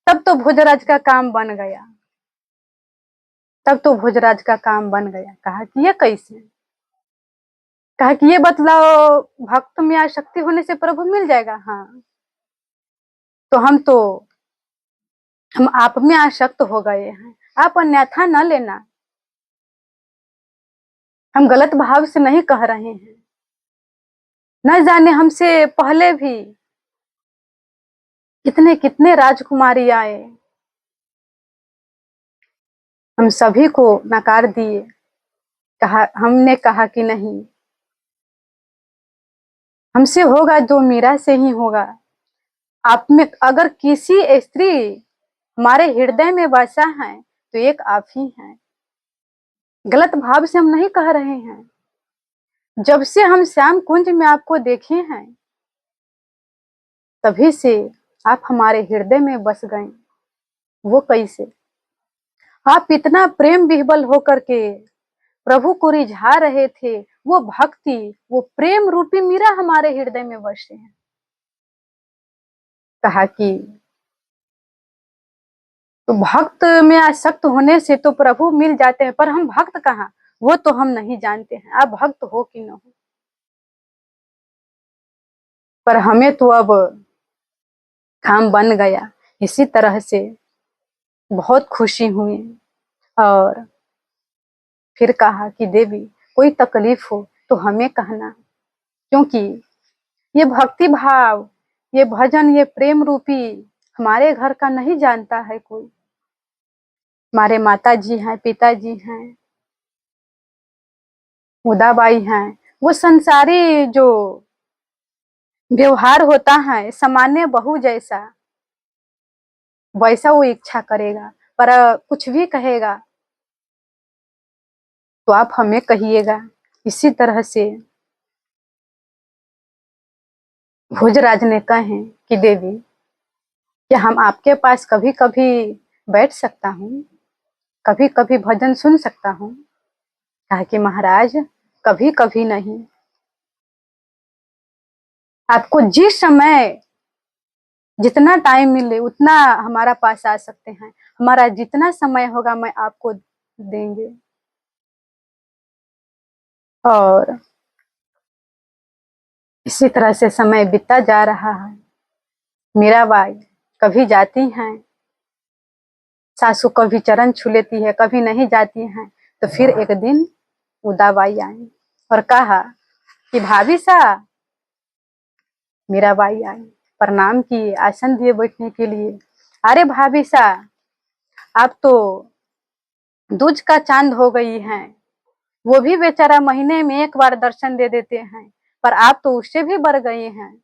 तब तो भोजराज का काम बन गया, तब तो भोजराज का काम बन गया। कहा कि ये कैसे? कहा कि ये बतलाओ, भक्त में आसक्ति होने से प्रभु मिल जाएगा? हाँ, तो हम आप में आसक्त हो गए हैं, आप अन्यथा न लेना, हम गलत भाव से नहीं कह रहे हैं। न जाने हमसे पहले भी कितने कितने राजकुमारी आए, हम सभी को नकार दिए। हमने कहा कि नहीं, हमसे होगा जो मीरा से ही होगा। आप में अगर किसी स्त्री हमारे हृदय में बसा है तो एक आप ही हैं। गलत भाव से हम नहीं कह रहे हैं। जब से हम श्याम कुंज में आपको देखे हैं तभी से आप हमारे हृदय में बस गए। वो कैसे? आप इतना प्रेम विह्वल होकर के प्रभु को रिझा रहे थे, वो भक्ति, वो प्रेम रूपी मीरा हमारे हृदय में बसे हैं। कहा कि तो भक्त में आसक्त होने से तो प्रभु मिल जाते हैं, पर हम भक्त कहाँ, वो तो हम नहीं जानते हैं, आप भक्त हो कि न हो। पर हमें तो अब काम बन गया। इसी तरह से बहुत खुशी हुई और फिर कहा कि देवी, कोई तकलीफ हो तो हमें कहना, क्योंकि ये भक्ति भाव, ये भजन, ये प्रेम रूपी हमारे घर का नहीं जानता है कोई। हमारे माता जी हैं, पिताजी हैं, मुदाबाई हैं, वो संसारी जो व्यवहार होता है सामान्य बहू जैसा, वैसा वो इच्छा करेगा, पर कुछ भी कहेगा तो आप हमें कहिएगा। इसी तरह से भोजराज ने कहे कि देवी, क्या हम आपके पास कभी कभी बैठ सकता हूँ, कभी कभी भजन सुन सकता हूँ? कहा कि महाराज, कभी कभी नहीं, आपको जिस समय जितना टाइम मिले उतना हमारा पास आ सकते हैं, हमारा जितना समय होगा मैं आपको देंगे। और इसी तरह से समय बीतता जा रहा है। मीराबाई कभी जाती हैं, सासू कभी चरण छू लेती है, कभी नहीं जाती हैं। तो फिर एक दिन उदाबाई आई और कहा कि भाभी सा। मीराबाई आई, प्रणाम किए, आसन दिए बैठने के लिए। अरे भाभी सा, आप तो दूज का चांद हो गई हैं, वो भी बेचारा महीने में एक बार दर्शन दे देते हैं, पर आप तो उससे भी बढ़ गए हैं,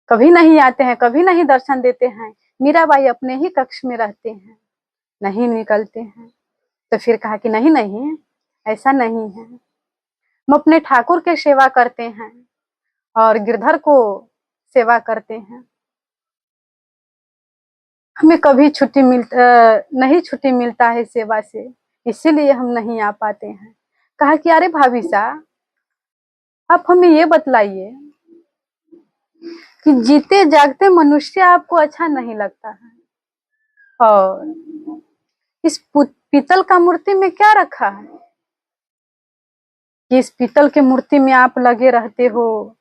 कभी नहीं आते हैं, कभी नहीं दर्शन देते हैं। मीराबाई अपने ही कक्ष में रहते हैं, नहीं निकलते हैं। तो फिर कहा कि नहीं नहीं, ऐसा नहीं है, हम अपने ठाकुर के सेवा करते हैं और गिरधर को सेवा करते हैं, हमें कभी नहीं छुट्टी मिलता है सेवा से, इसीलिए हम नहीं आ पाते हैं। कहा कि अरे भाभी साहब, आप हमें ये बतलाइए कि जीते जागते मनुष्य आपको अच्छा नहीं लगता है, और इस पीतल का मूर्ति में क्या रखा है कि इस पीतल के मूर्ति में आप लगे रहते हो?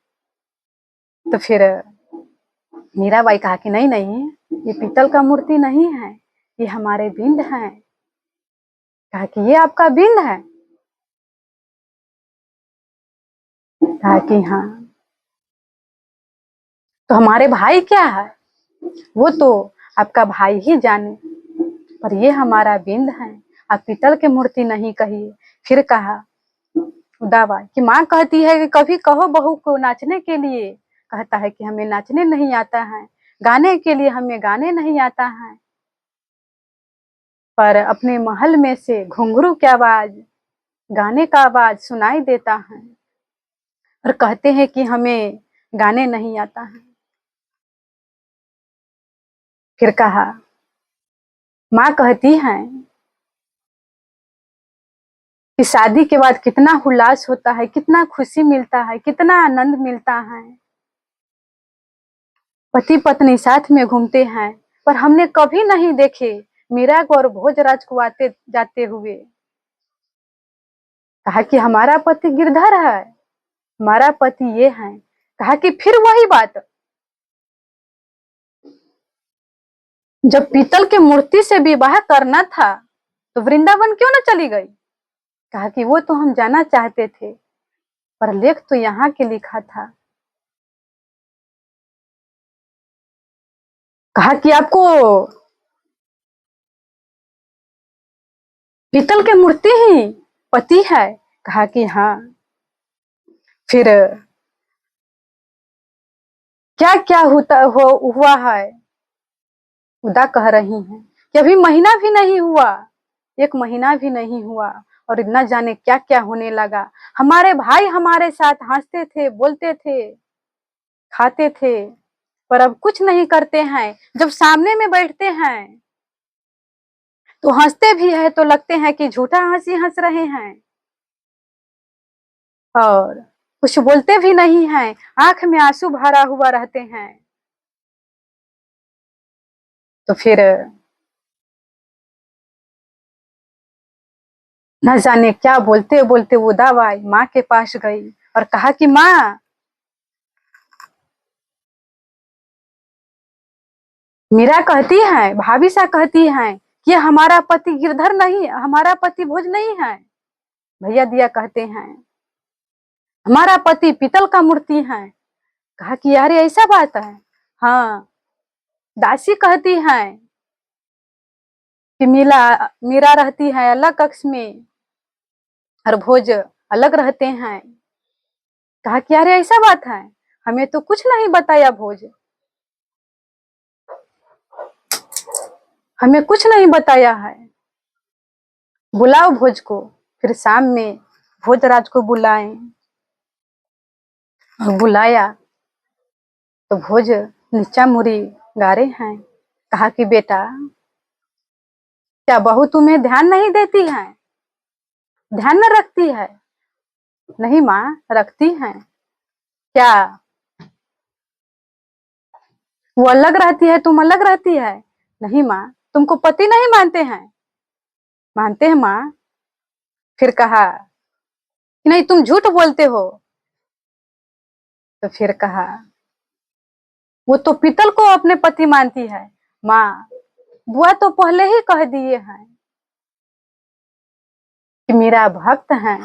तो फिर मीराबाई कहा कि नहीं नहीं, ये पीतल का मूर्ति नहीं है, ये हमारे बिंद हैं। कहा कि ये आपका बिंद है? कहा कि हाँ। तो हमारे भाई क्या है? वो तो आपका भाई ही जाने, पर ये हमारा बिंद है, आप पीतल के मूर्ति नहीं कहिए। फिर कहा उदाबाई कि माँ कहती है कि कभी कहो बहू को नाचने के लिए, कहता है कि हमें नाचने नहीं आता है, गाने के लिए हमें गाने नहीं आता है, पर अपने महल में से घुंघरू की आवाज, गाने का आवाज सुनाई देता है, और कहते हैं कि हमें गाने नहीं आता है। फिर कहा माँ कहती है कि शादी के बाद कितना उल्लास होता है, कितना खुशी मिलता है, कितना आनंद मिलता है, पति पत्नी साथ में घूमते हैं, पर हमने कभी नहीं देखे मीरा को और भोजराज को आते जाते हुए। कहा कि हमारा पति गिरधर है, हमारा पति ये है। कहा कि फिर वही बात, जब पीतल के मूर्ति से विवाह करना था तो वृंदावन क्यों न चली गई? कहा कि वो तो हम जाना चाहते थे, पर लेख तो यहाँ के लिखा था। कहा कि आपको पीतल के मूर्ति ही पति है? कहा कि हाँ। फिर क्या क्या हुआ है? उदा कह रही हैं कि अभी महीना भी नहीं हुआ, एक महीना भी नहीं हुआ, और न जाने क्या क्या होने लगा। हमारे भाई हमारे साथ हंसते थे, बोलते थे, खाते थे, पर अब कुछ नहीं करते हैं। जब सामने में बैठते हैं तो हंसते भी है तो लगते हैं कि झूठा हंसी हंस रहे हैं, और कुछ बोलते भी नहीं हैं, आंख में आंसू भरा हुआ रहते हैं। तो फिर न जाने क्या बोलते बोलते वो दावाई माँ के पास गई और कहा कि माँ, मीरा कहती है, भाभी सा कहती है कि हमारा पति गिरधर नहीं, हमारा पति भोज नहीं है। भैया दिया कहते हैं हमारा पति पीतल का मूर्ति है। कहा कि यार ऐसा बात है? हाँ। दासी कहती है कि मीरा रहती है अलग कक्ष में और भोज अलग रहते हैं। कहा कि अरे ऐसा बात है, हमें तो कुछ नहीं बताया भोज। हमें कुछ नहीं बताया है। बुलाओ भोज को। फिर शाम में भोजराज को बुलाएं। और बुलाया तो भोज नीचा मुड़ी गारे हैं। कहा कि बेटा, क्या बहू तुम्हें ध्यान नहीं देती है? ध्यान न रखती है? नहीं माँ, रखती है। क्या वो अलग रहती है, तुम अलग रहती है? नहीं माँ, तुमको पति नहीं मानते हैं? मानते हैं माँ। फिर कहा कि नहीं, तुम झूठ बोलते हो। तो फिर कहा वो तो पीतल को अपने पति मानती है। माँ, बुआ तो पहले ही कह दिए हैं कि मेरा भक्त है,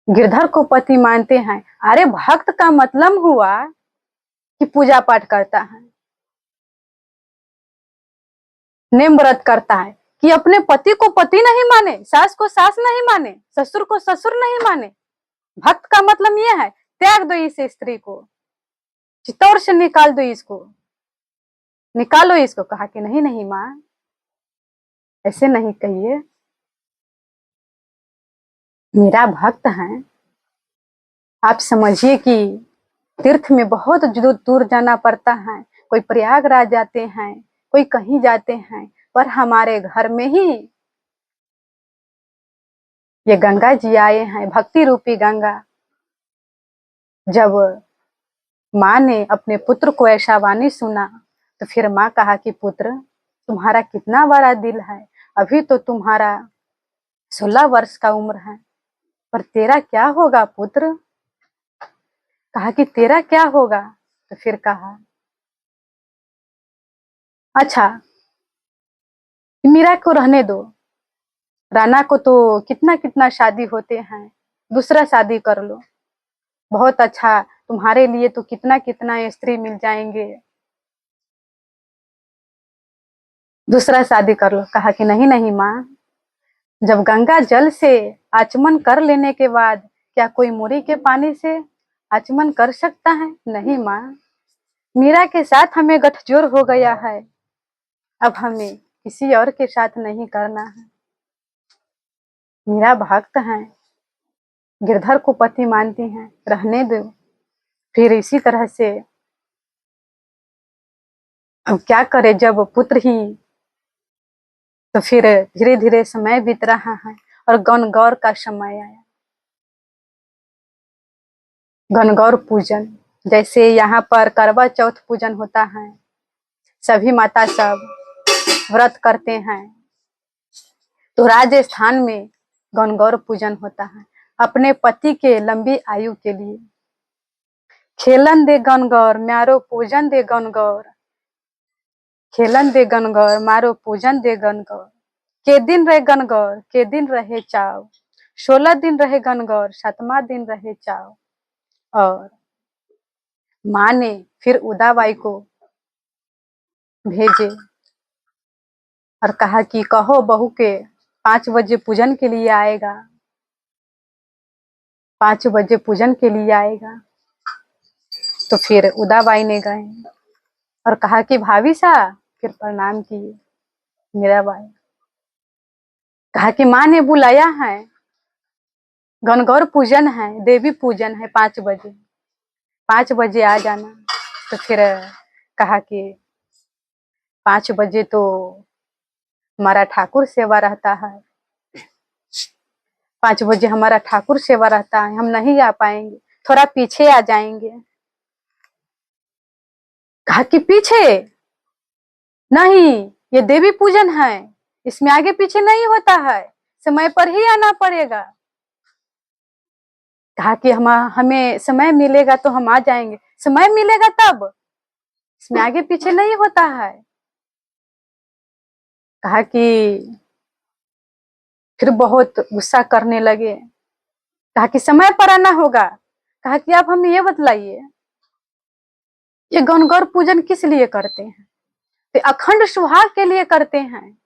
गिरधर को पति मानते हैं। अरे भक्त का मतलब हुआ कि पूजा पाठ करता है, नेम व्रत करता है, कि अपने पति को पति नहीं माने, सास को सास नहीं माने, ससुर को ससुर नहीं माने। भक्त का मतलब यह है, त्याग दो इस स्त्री को, चित्तौड़ से निकाल दो इसको, निकालो इसको। कहा कि नहीं नहीं माँ, ऐसे नहीं कहिए, मेरा भक्त है। आप समझिए कि तीर्थ में बहुत दूर जाना पड़ता है। कोई प्रयागराज जाते हैं, कोई कहीं जाते हैं, पर हमारे घर में ही ये गंगा जी आए हैं, भक्ति रूपी गंगा। जब माँ ने अपने पुत्र को ऐसा वाणी सुना तो फिर माँ कहा कि पुत्र, तुम्हारा कितना बड़ा दिल है, अभी तो तुम्हारा 16 वर्ष का उम्र है, पर तेरा क्या होगा पुत्र? कहा कि तेरा क्या होगा? तो फिर कहा अच्छा, मीरा को रहने दो, राणा को तो कितना कितना शादी होते हैं, दूसरा शादी कर लो, बहुत अच्छा, तुम्हारे लिए तो कितना कितना स्त्री मिल जाएंगे, दूसरा शादी कर लो। कहा कि नहीं नहीं माँ, जब गंगा जल से आचमन कर लेने के बाद क्या कोई मुरी के पानी से आचमन कर सकता है? नहीं माँ, मीरा के साथ हमें गठजोड़ हो गया है, अब हमें किसी और के साथ नहीं करना है। मीरा भक्त हैं, गिरधर को पति मानती हैं, रहने दो। फिर इसी तरह से अब क्या करे, जब पुत्र ही, तो फिर धीरे धीरे समय बीत रहा है और गणगौर का समय आया। गणगौर पूजन, जैसे यहाँ पर करवा चौथ पूजन होता है, सभी माता सब व्रत करते हैं, तो राजस्थान में गणगौर पूजन होता है अपने पति के लंबी आयु के लिए। खेलन दे गणगौर म्यारो पूजन दे गणगौर, खेलन दे गणगौर मारो पूजन दे गणगौर, के दिन रहे गणगौर के दिन रहे चाव, 16 दिन रहे गणगौर 7वां दिन रहे चाव। और माँ ने फिर उदाबाई को भेजे और कहा कि कहो बहू के 5 बजे पूजन के लिए आएगा, 5 बजे पूजन के लिए आएगा। तो फिर उदाबाई ने गए और कहा कि भाभी सा, फिर प्रणाम किए मीराबाई। कहा कि माँ ने बुलाया है, गणगौर पूजन है, देवी पूजन है, 5 बजे, 5 बजे आ जाना। तो फिर कहा कि 5 बजे तो हमारा ठाकुर सेवा रहता है, 5 बजे हमारा ठाकुर सेवा रहता है, हम नहीं आ पाएंगे, थोड़ा पीछे आ जाएंगे। कहा कि पीछे नहीं, ये देवी पूजन है, इसमें आगे पीछे नहीं होता है, समय पर ही आना पड़ेगा। कहा कि हमें समय मिलेगा तो हम आ जाएंगे, समय मिलेगा तब, इसमें आगे पीछे नहीं होता है। कहा कि फिर बहुत गुस्सा करने लगे। कहा कि समय पर आना होगा। कहा कि आप हमें ये बतलाइए, ये गणगौर पूजन किस लिए करते हैं? तो अखंड सुहाग के लिए करते हैं,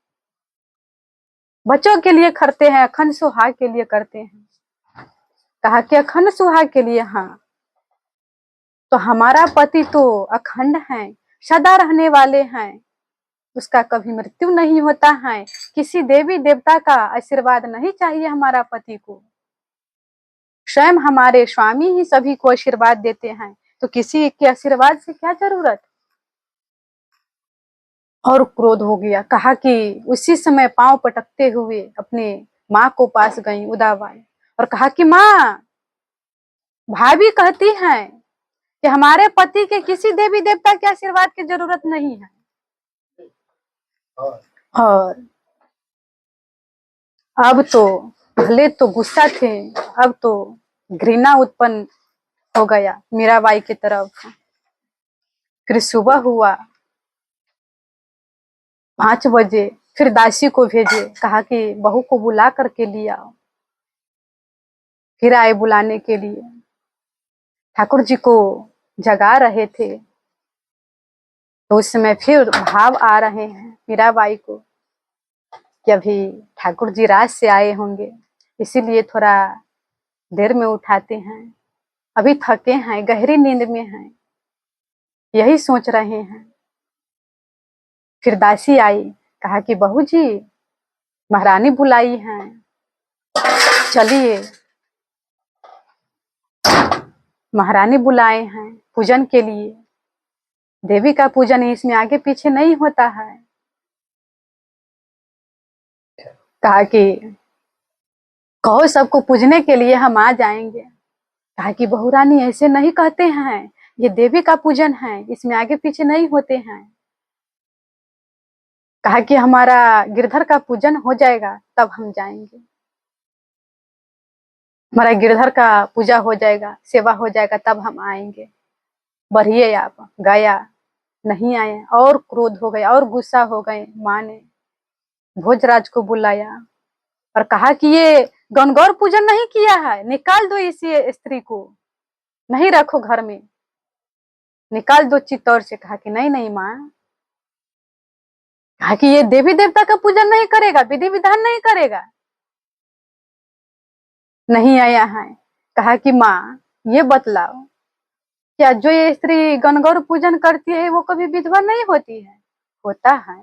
बच्चों के लिए करते हैं, अखंड सुहाग के लिए करते हैं। कहा कि अखंड सुहाग के लिए, हाँ, तो हमारा पति तो अखंड है, सदा रहने वाले हैं, उसका कभी मृत्यु नहीं होता है। किसी देवी देवता का आशीर्वाद नहीं चाहिए हमारा पति को, स्वयं हमारे स्वामी ही सभी को आशीर्वाद देते हैं, तो किसी के आशीर्वाद से क्या जरूरत। और क्रोध हो गया, कहा कि उसी समय पांव पटकते हुए अपने माँ को पास गई उदाबाई और कहा कि माँ, भाभी कहती हैं कि हमारे पति के किसी देवी देवता के आशीर्वाद की जरूरत नहीं है। और अब तो पहले तो गुस्सा थे, अब तो घृणा उत्पन्न हो गया मीराबाई की तरफ। फिर सुबह हुआ 5 बजे, फिर दासी को भेजे, कहा कि बहू को बुला करके ले आओ। फिर आए बुलाने के लिए, ठाकुर जी को जगा रहे थे, तो उस समय फिर भाव आ रहे हैं मीराबाई को कि अभी ठाकुर जी रात से आए होंगे, इसीलिए थोड़ा देर में उठाते हैं, अभी थके हैं, गहरी नींद में हैं, यही सोच रहे हैं। फिर दासी आई, कहा कि बहू जी, महारानी बुलाई हैं, चलिए। महारानी बुलाए हैं पूजन के लिए, देवी का पूजन है, इसमें आगे पीछे नहीं होता है। कहा कि कहो सबको पूजने के लिए हम आ जाएंगे। कहा कि बहू रानी ऐसे नहीं कहते हैं, ये देवी का पूजन है, इसमें आगे पीछे नहीं होते हैं। कहा कि हमारा गिरधर का पूजन हो जाएगा तब हम जाएंगे, हमारा गिरधर का पूजा हो जाएगा, सेवा हो जाएगा, तब हम आएंगे, बढ़िए आप। गया, नहीं आए और क्रोध हो गया और गुस्सा हो गए। माँ ने भोजराज को बुलाया और कहा कि ये गणगौर पूजन नहीं किया है, निकाल दो इसी स्त्री को, नहीं रखो घर में, निकाल दो चित्तौड़ से। कहा कि नहीं नहीं माँ, कहा कि ये देवी देवता का पूजन नहीं करेगा, विधि विधान नहीं करेगा, नहीं आया है। कहा कि माँ ये बतलाओ, क्या जो ये स्त्री गणगौर पूजन करती है वो कभी विधवा नहीं होती है? होता है।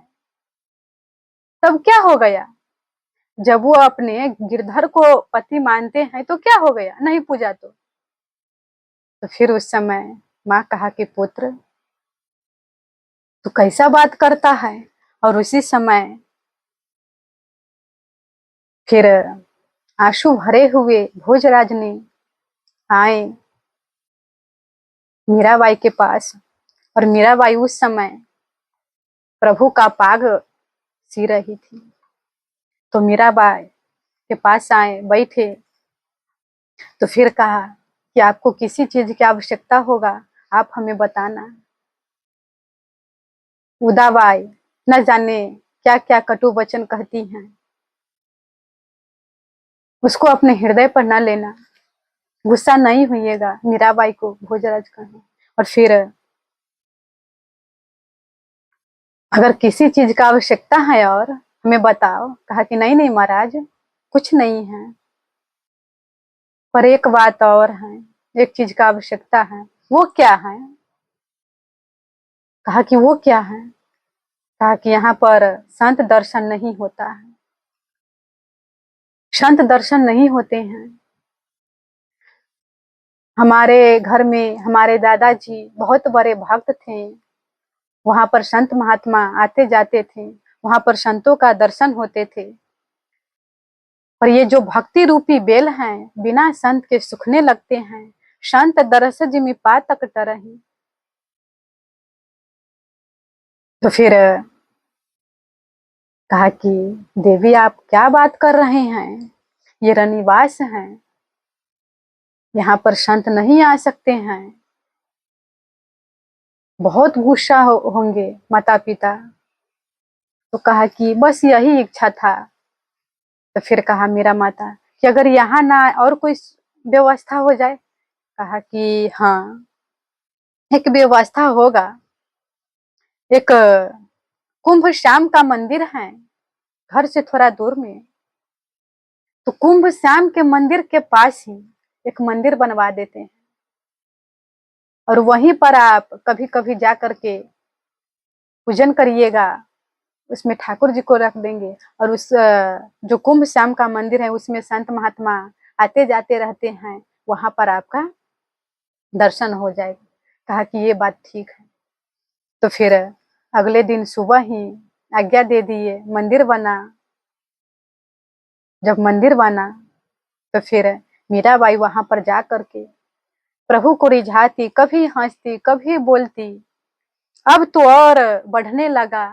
तब क्या हो गया, जब वो अपने गिरधर को पति मानते हैं तो क्या हो गया, नहीं पूजा तो फिर उस समय माँ कहा कि पुत्र तू कैसा बात करता है। और उसी समय फिर आंसू भरे हुए भोजराज ने आए मीराबाई के पास, और मीराबाई उस समय प्रभु का पाग सी रही थी। तो मीराबाई के पास आए, बैठे, तो फिर कहा कि आपको किसी चीज की आवश्यकता होगा आप हमें बताना। उदाबाई न जाने क्या क्या कटु वचन कहती हैं, उसको अपने हृदय पर न लेना, गुस्सा नहीं होइएगा, मीराबाई को भोजराज कहे। और फिर अगर किसी चीज का आवश्यकता है और हमें बताओ। कहा कि नहीं नहीं महाराज, कुछ नहीं है, पर एक बात और है, एक चीज का आवश्यकता है। वो क्या है? कहा कि वो क्या है? कहा कि यहाँ पर संत दर्शन नहीं होता है, संत दर्शन नहीं होते हैं। हमारे घर में हमारे दादाजी बहुत बड़े भक्त थे, वहां पर संत महात्मा आते जाते थे, वहां पर संतों का दर्शन होते थे। और ये जो भक्ति रूपी बेल हैं, बिना संत के सूखने लगते हैं। संत दरस जिमि पातक तरही। तो फिर कहा कि देवी आप क्या बात कर रहे हैं, ये रनिवास है, यहाँ पर संत नहीं आ सकते हैं। बहुत गुस्सा होंगे माता पिता। तो कहा कि बस यही इच्छा था। तो फिर कहा मेरा माता कि अगर यहाँ ना और कोई व्यवस्था हो जाए। कहा कि हाँ, एक व्यवस्था होगा। एक कुंभ श्याम का मंदिर है घर से थोड़ा दूर में, तो कुंभ श्याम के मंदिर के पास ही एक मंदिर बनवा देते हैं, और वहीं पर आप कभी कभी जा करके पूजन करिएगा, उसमें ठाकुर जी को रख देंगे और उस जो कुंभ श्याम का मंदिर है उसमें संत महात्मा आते जाते रहते हैं, वहां पर आपका दर्शन हो जाएगा। कहा कि ये बात ठीक है। तो फिर अगले दिन सुबह ही आज्ञा दे दिए, मंदिर बना। जब मंदिर बना तो फिर मीराबाई वहां पर जा करके प्रभु को रिझाती, कभी हंसती कभी बोलती। अब तो और बढ़ने लगा।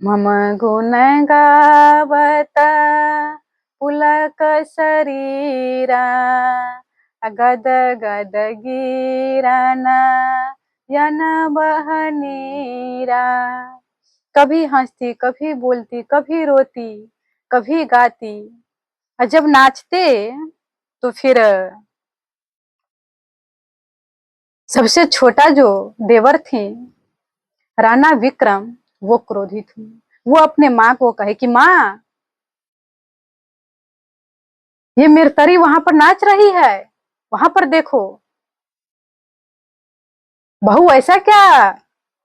मम गुण गावता पुलक शरीरा, गद गद गिरना यन बहनीरा। कभी हंसती कभी बोलती कभी रोती कभी गाती। और जब नाचते तो फिर सबसे छोटा जो देवर थे राणा विक्रम, वो क्रोधित हुए। वो अपने माँ को कहे कि माँ, ये मिरतरी वहां पर नाच रही है, वहां पर देखो। बहू ऐसा क्या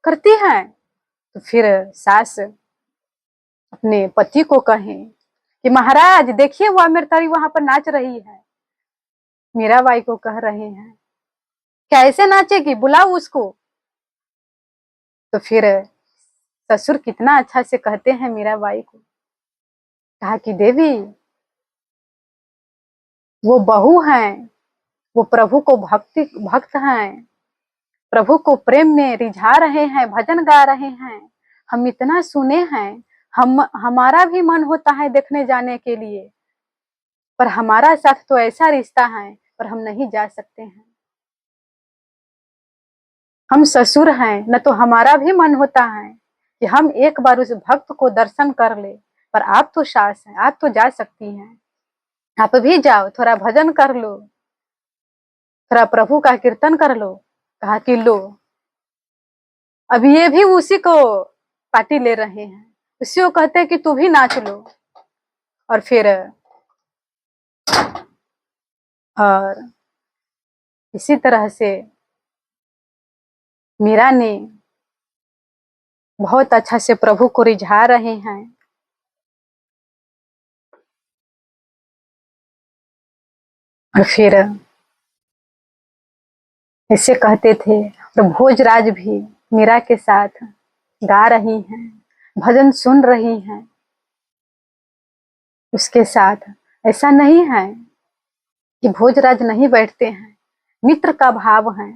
करती है? तो फिर सास अपने पति को कहे कि महाराज देखिए वो मिरतरी वहां पर नाच रही है। मीराबाई को कह रहे हैं कैसे नाचेगी, बुलाओ उसको। तो फिर ससुर कितना अच्छा से कहते हैं मीराबाई को, कहा कि देवी वो बहू है, वो प्रभु को भक्त हैं, प्रभु को प्रेम में रिझा रहे हैं, भजन गा रहे हैं। हम इतना सुने हैं, हमारा भी मन होता है देखने जाने के लिए, पर हमारा साथ तो ऐसा रिश्ता है, पर हम नहीं जा सकते हैं। हम ससुर हैं, न तो हमारा भी मन होता है कि हम एक बार उस भक्त को दर्शन कर ले, पर आप तो सास हैं, आप तो जा सकती हैं, आप भी जाओ, थोड़ा भजन कर लो, थोड़ा प्रभु का कीर्तन कर लो। कहा कि लो, अब ये भी उसी को पार्टी ले रहे हैं, उसी को कहते हैं कि तू भी नाच लो। और फिर और इसी तरह से मीरा ने बहुत अच्छा से प्रभु को रिझा रहे हैं। और फिर ऐसे कहते थे। और भोजराज भी मीरा के साथ गा रही हैं, भजन सुन रही हैं। उसके साथ ऐसा नहीं है कि भोजराज नहीं बैठते हैं, मित्र का भाव है।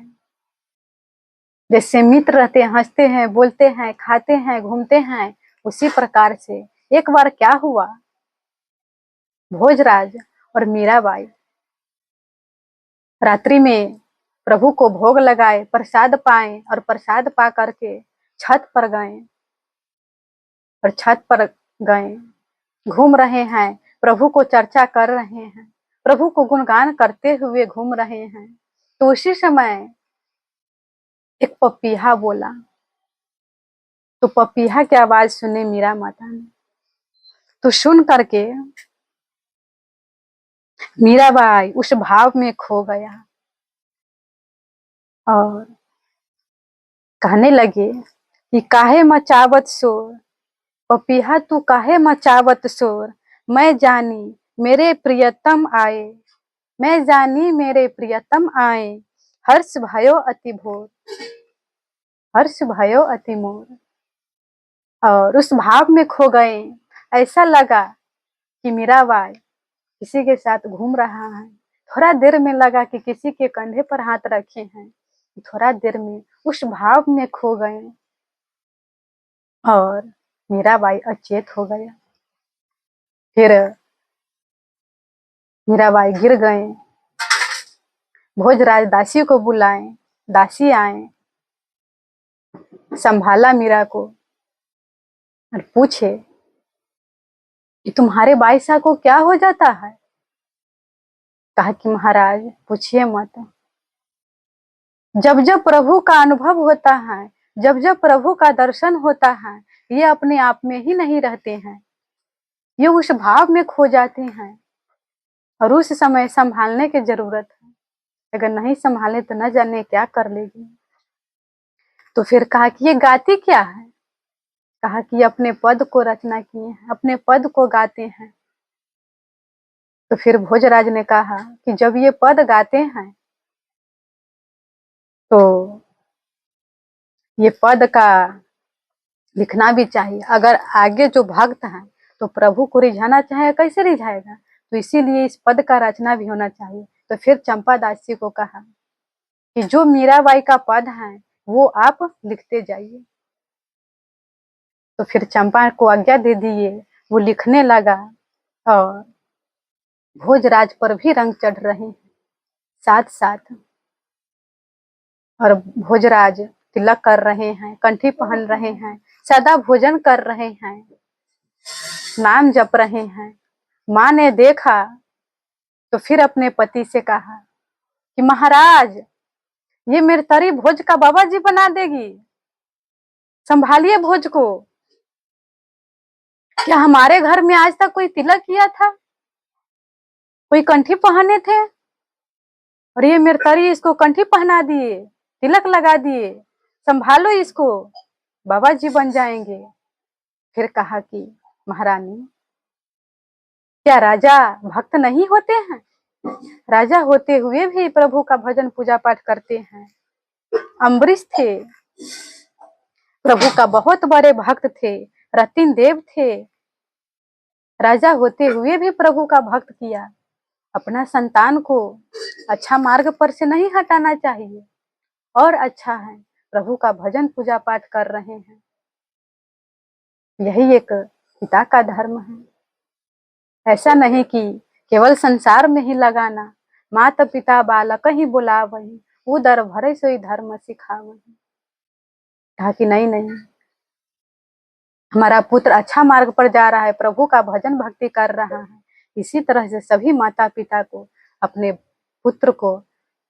जैसे मित्र रहते हैं, हंसते हैं, बोलते हैं, खाते हैं, घूमते हैं, उसी प्रकार से एक बार क्या हुआ, भोजराज और मीराबाई रात्रि में प्रभु को भोग लगाए, प्रसाद पाए और प्रसाद पा करके छत पर गए। और छत पर गए, घूम रहे हैं, प्रभु को चर्चा कर रहे हैं, प्रभु को गुणगान करते हुए घूम रहे हैं। तो उसी समय एक पपीहा बोला। तो पपीहा की आवाज सुने मीरा माता ने, तो सुन करके मीराबाई उस भाव में खो गया और कहने लगे कि काहे मचावत शोर, पपीहा तू काहे मचावत शोर, मैं जानी मेरे प्रियतम आए, मैं जानी मेरे प्रियतम आए, हर्ष भयो अति भोर, हर्ष भयो अति मोर। और उस भाव में खो गए। ऐसा लगा कि मीराबाई किसी के साथ घूम रहा है। थोड़ा देर में लगा कि किसी के कंधे पर हाथ रखे हैं, थोड़ा देर में उस भाव में खो गए और मीराबाई अचेत हो गया। फिर मीराबाई गिर गए। भोजराज दासी को बुलाए, दासी आए, संभाला मीरा को और पूछे कि तुम्हारे बाईसा को क्या हो जाता है? कहा कि महाराज पूछिए मत, जब जब प्रभु का अनुभव होता है, जब जब प्रभु का दर्शन होता है, ये अपने आप में ही नहीं रहते हैं, ये उस भाव में खो जाते हैं और उस समय संभालने की जरूरत है। अगर नहीं संभाले तो न जाने क्या कर लेगी। तो फिर कहा कि ये गाती क्या है? कहा कि अपने पद को रचना किए हैं, अपने पद को गाते हैं। तो फिर भोजराज ने कहा कि जब ये पद गाते हैं तो ये पद का लिखना भी चाहिए। अगर आगे जो भक्त हैं तो प्रभु को रिझाना चाहे, कैसे रिझाएगा? तो इसीलिए इस पद का रचना भी होना चाहिए। तो फिर चंपादास जी को कहा कि जो मीराबाई का पद है वो आप लिखते जाइए। तो फिर चंपा को आज्ञा दे दिए, वो लिखने लगा और भोजराज पर भी रंग चढ़ रहे हैं साथ साथ। और भोजराज तिलक कर रहे हैं, कंठी पहन रहे हैं, सदा भोजन कर रहे हैं, नाम जप रहे हैं। माँ ने देखा तो फिर अपने पति से कहा कि महाराज, ये मेरे तरी भोज का बाबा जी बना देगी, संभालिए भोज को। क्या हमारे घर में आज तक कोई तिलक किया था, कोई कंठी पहने थे, और ये मेरे तरी इसको कंठी पहना दिए, तिलक लगा दिए, संभालो इसको, बाबा जी बन जाएंगे। फिर कहा कि महारानी, क्या राजा भक्त नहीं होते हैं? राजा होते हुए भी प्रभु का भजन पूजा पाठ करते हैं। अम्बरीश थे, प्रभु का बहुत बड़े भक्त थे, रतिन देव थे, राजा होते हुए भी प्रभु का भक्त किया। अपना संतान को अच्छा मार्ग पर से नहीं हटाना चाहिए। और अच्छा है, प्रभु का भजन पूजा पाठ कर रहे हैं, यही एक पिता का धर्म है। ऐसा नहीं कि केवल संसार में ही लगाना, माता पिता बालक ही बुलावही, उदर भरे सोई धर्म सिखावही। कहा कि नहीं नहीं, हमारा पुत्र अच्छा मार्ग पर जा रहा है, प्रभु का भजन भक्ति कर रहा है। इसी तरह से सभी माता पिता को अपने पुत्र को,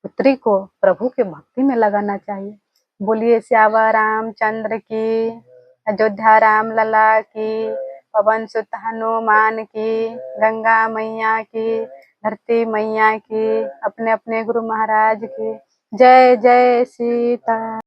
पुत्री को प्रभु के भक्ति में लगाना चाहिए। बोलिए श्यावर रामचंद्र की, अयोध्या राम लला की, पवन सुत हनुमान की, गंगा मैया की, धरती मैया की, अपने अपने गुरु महाराज की। जय जय सीता।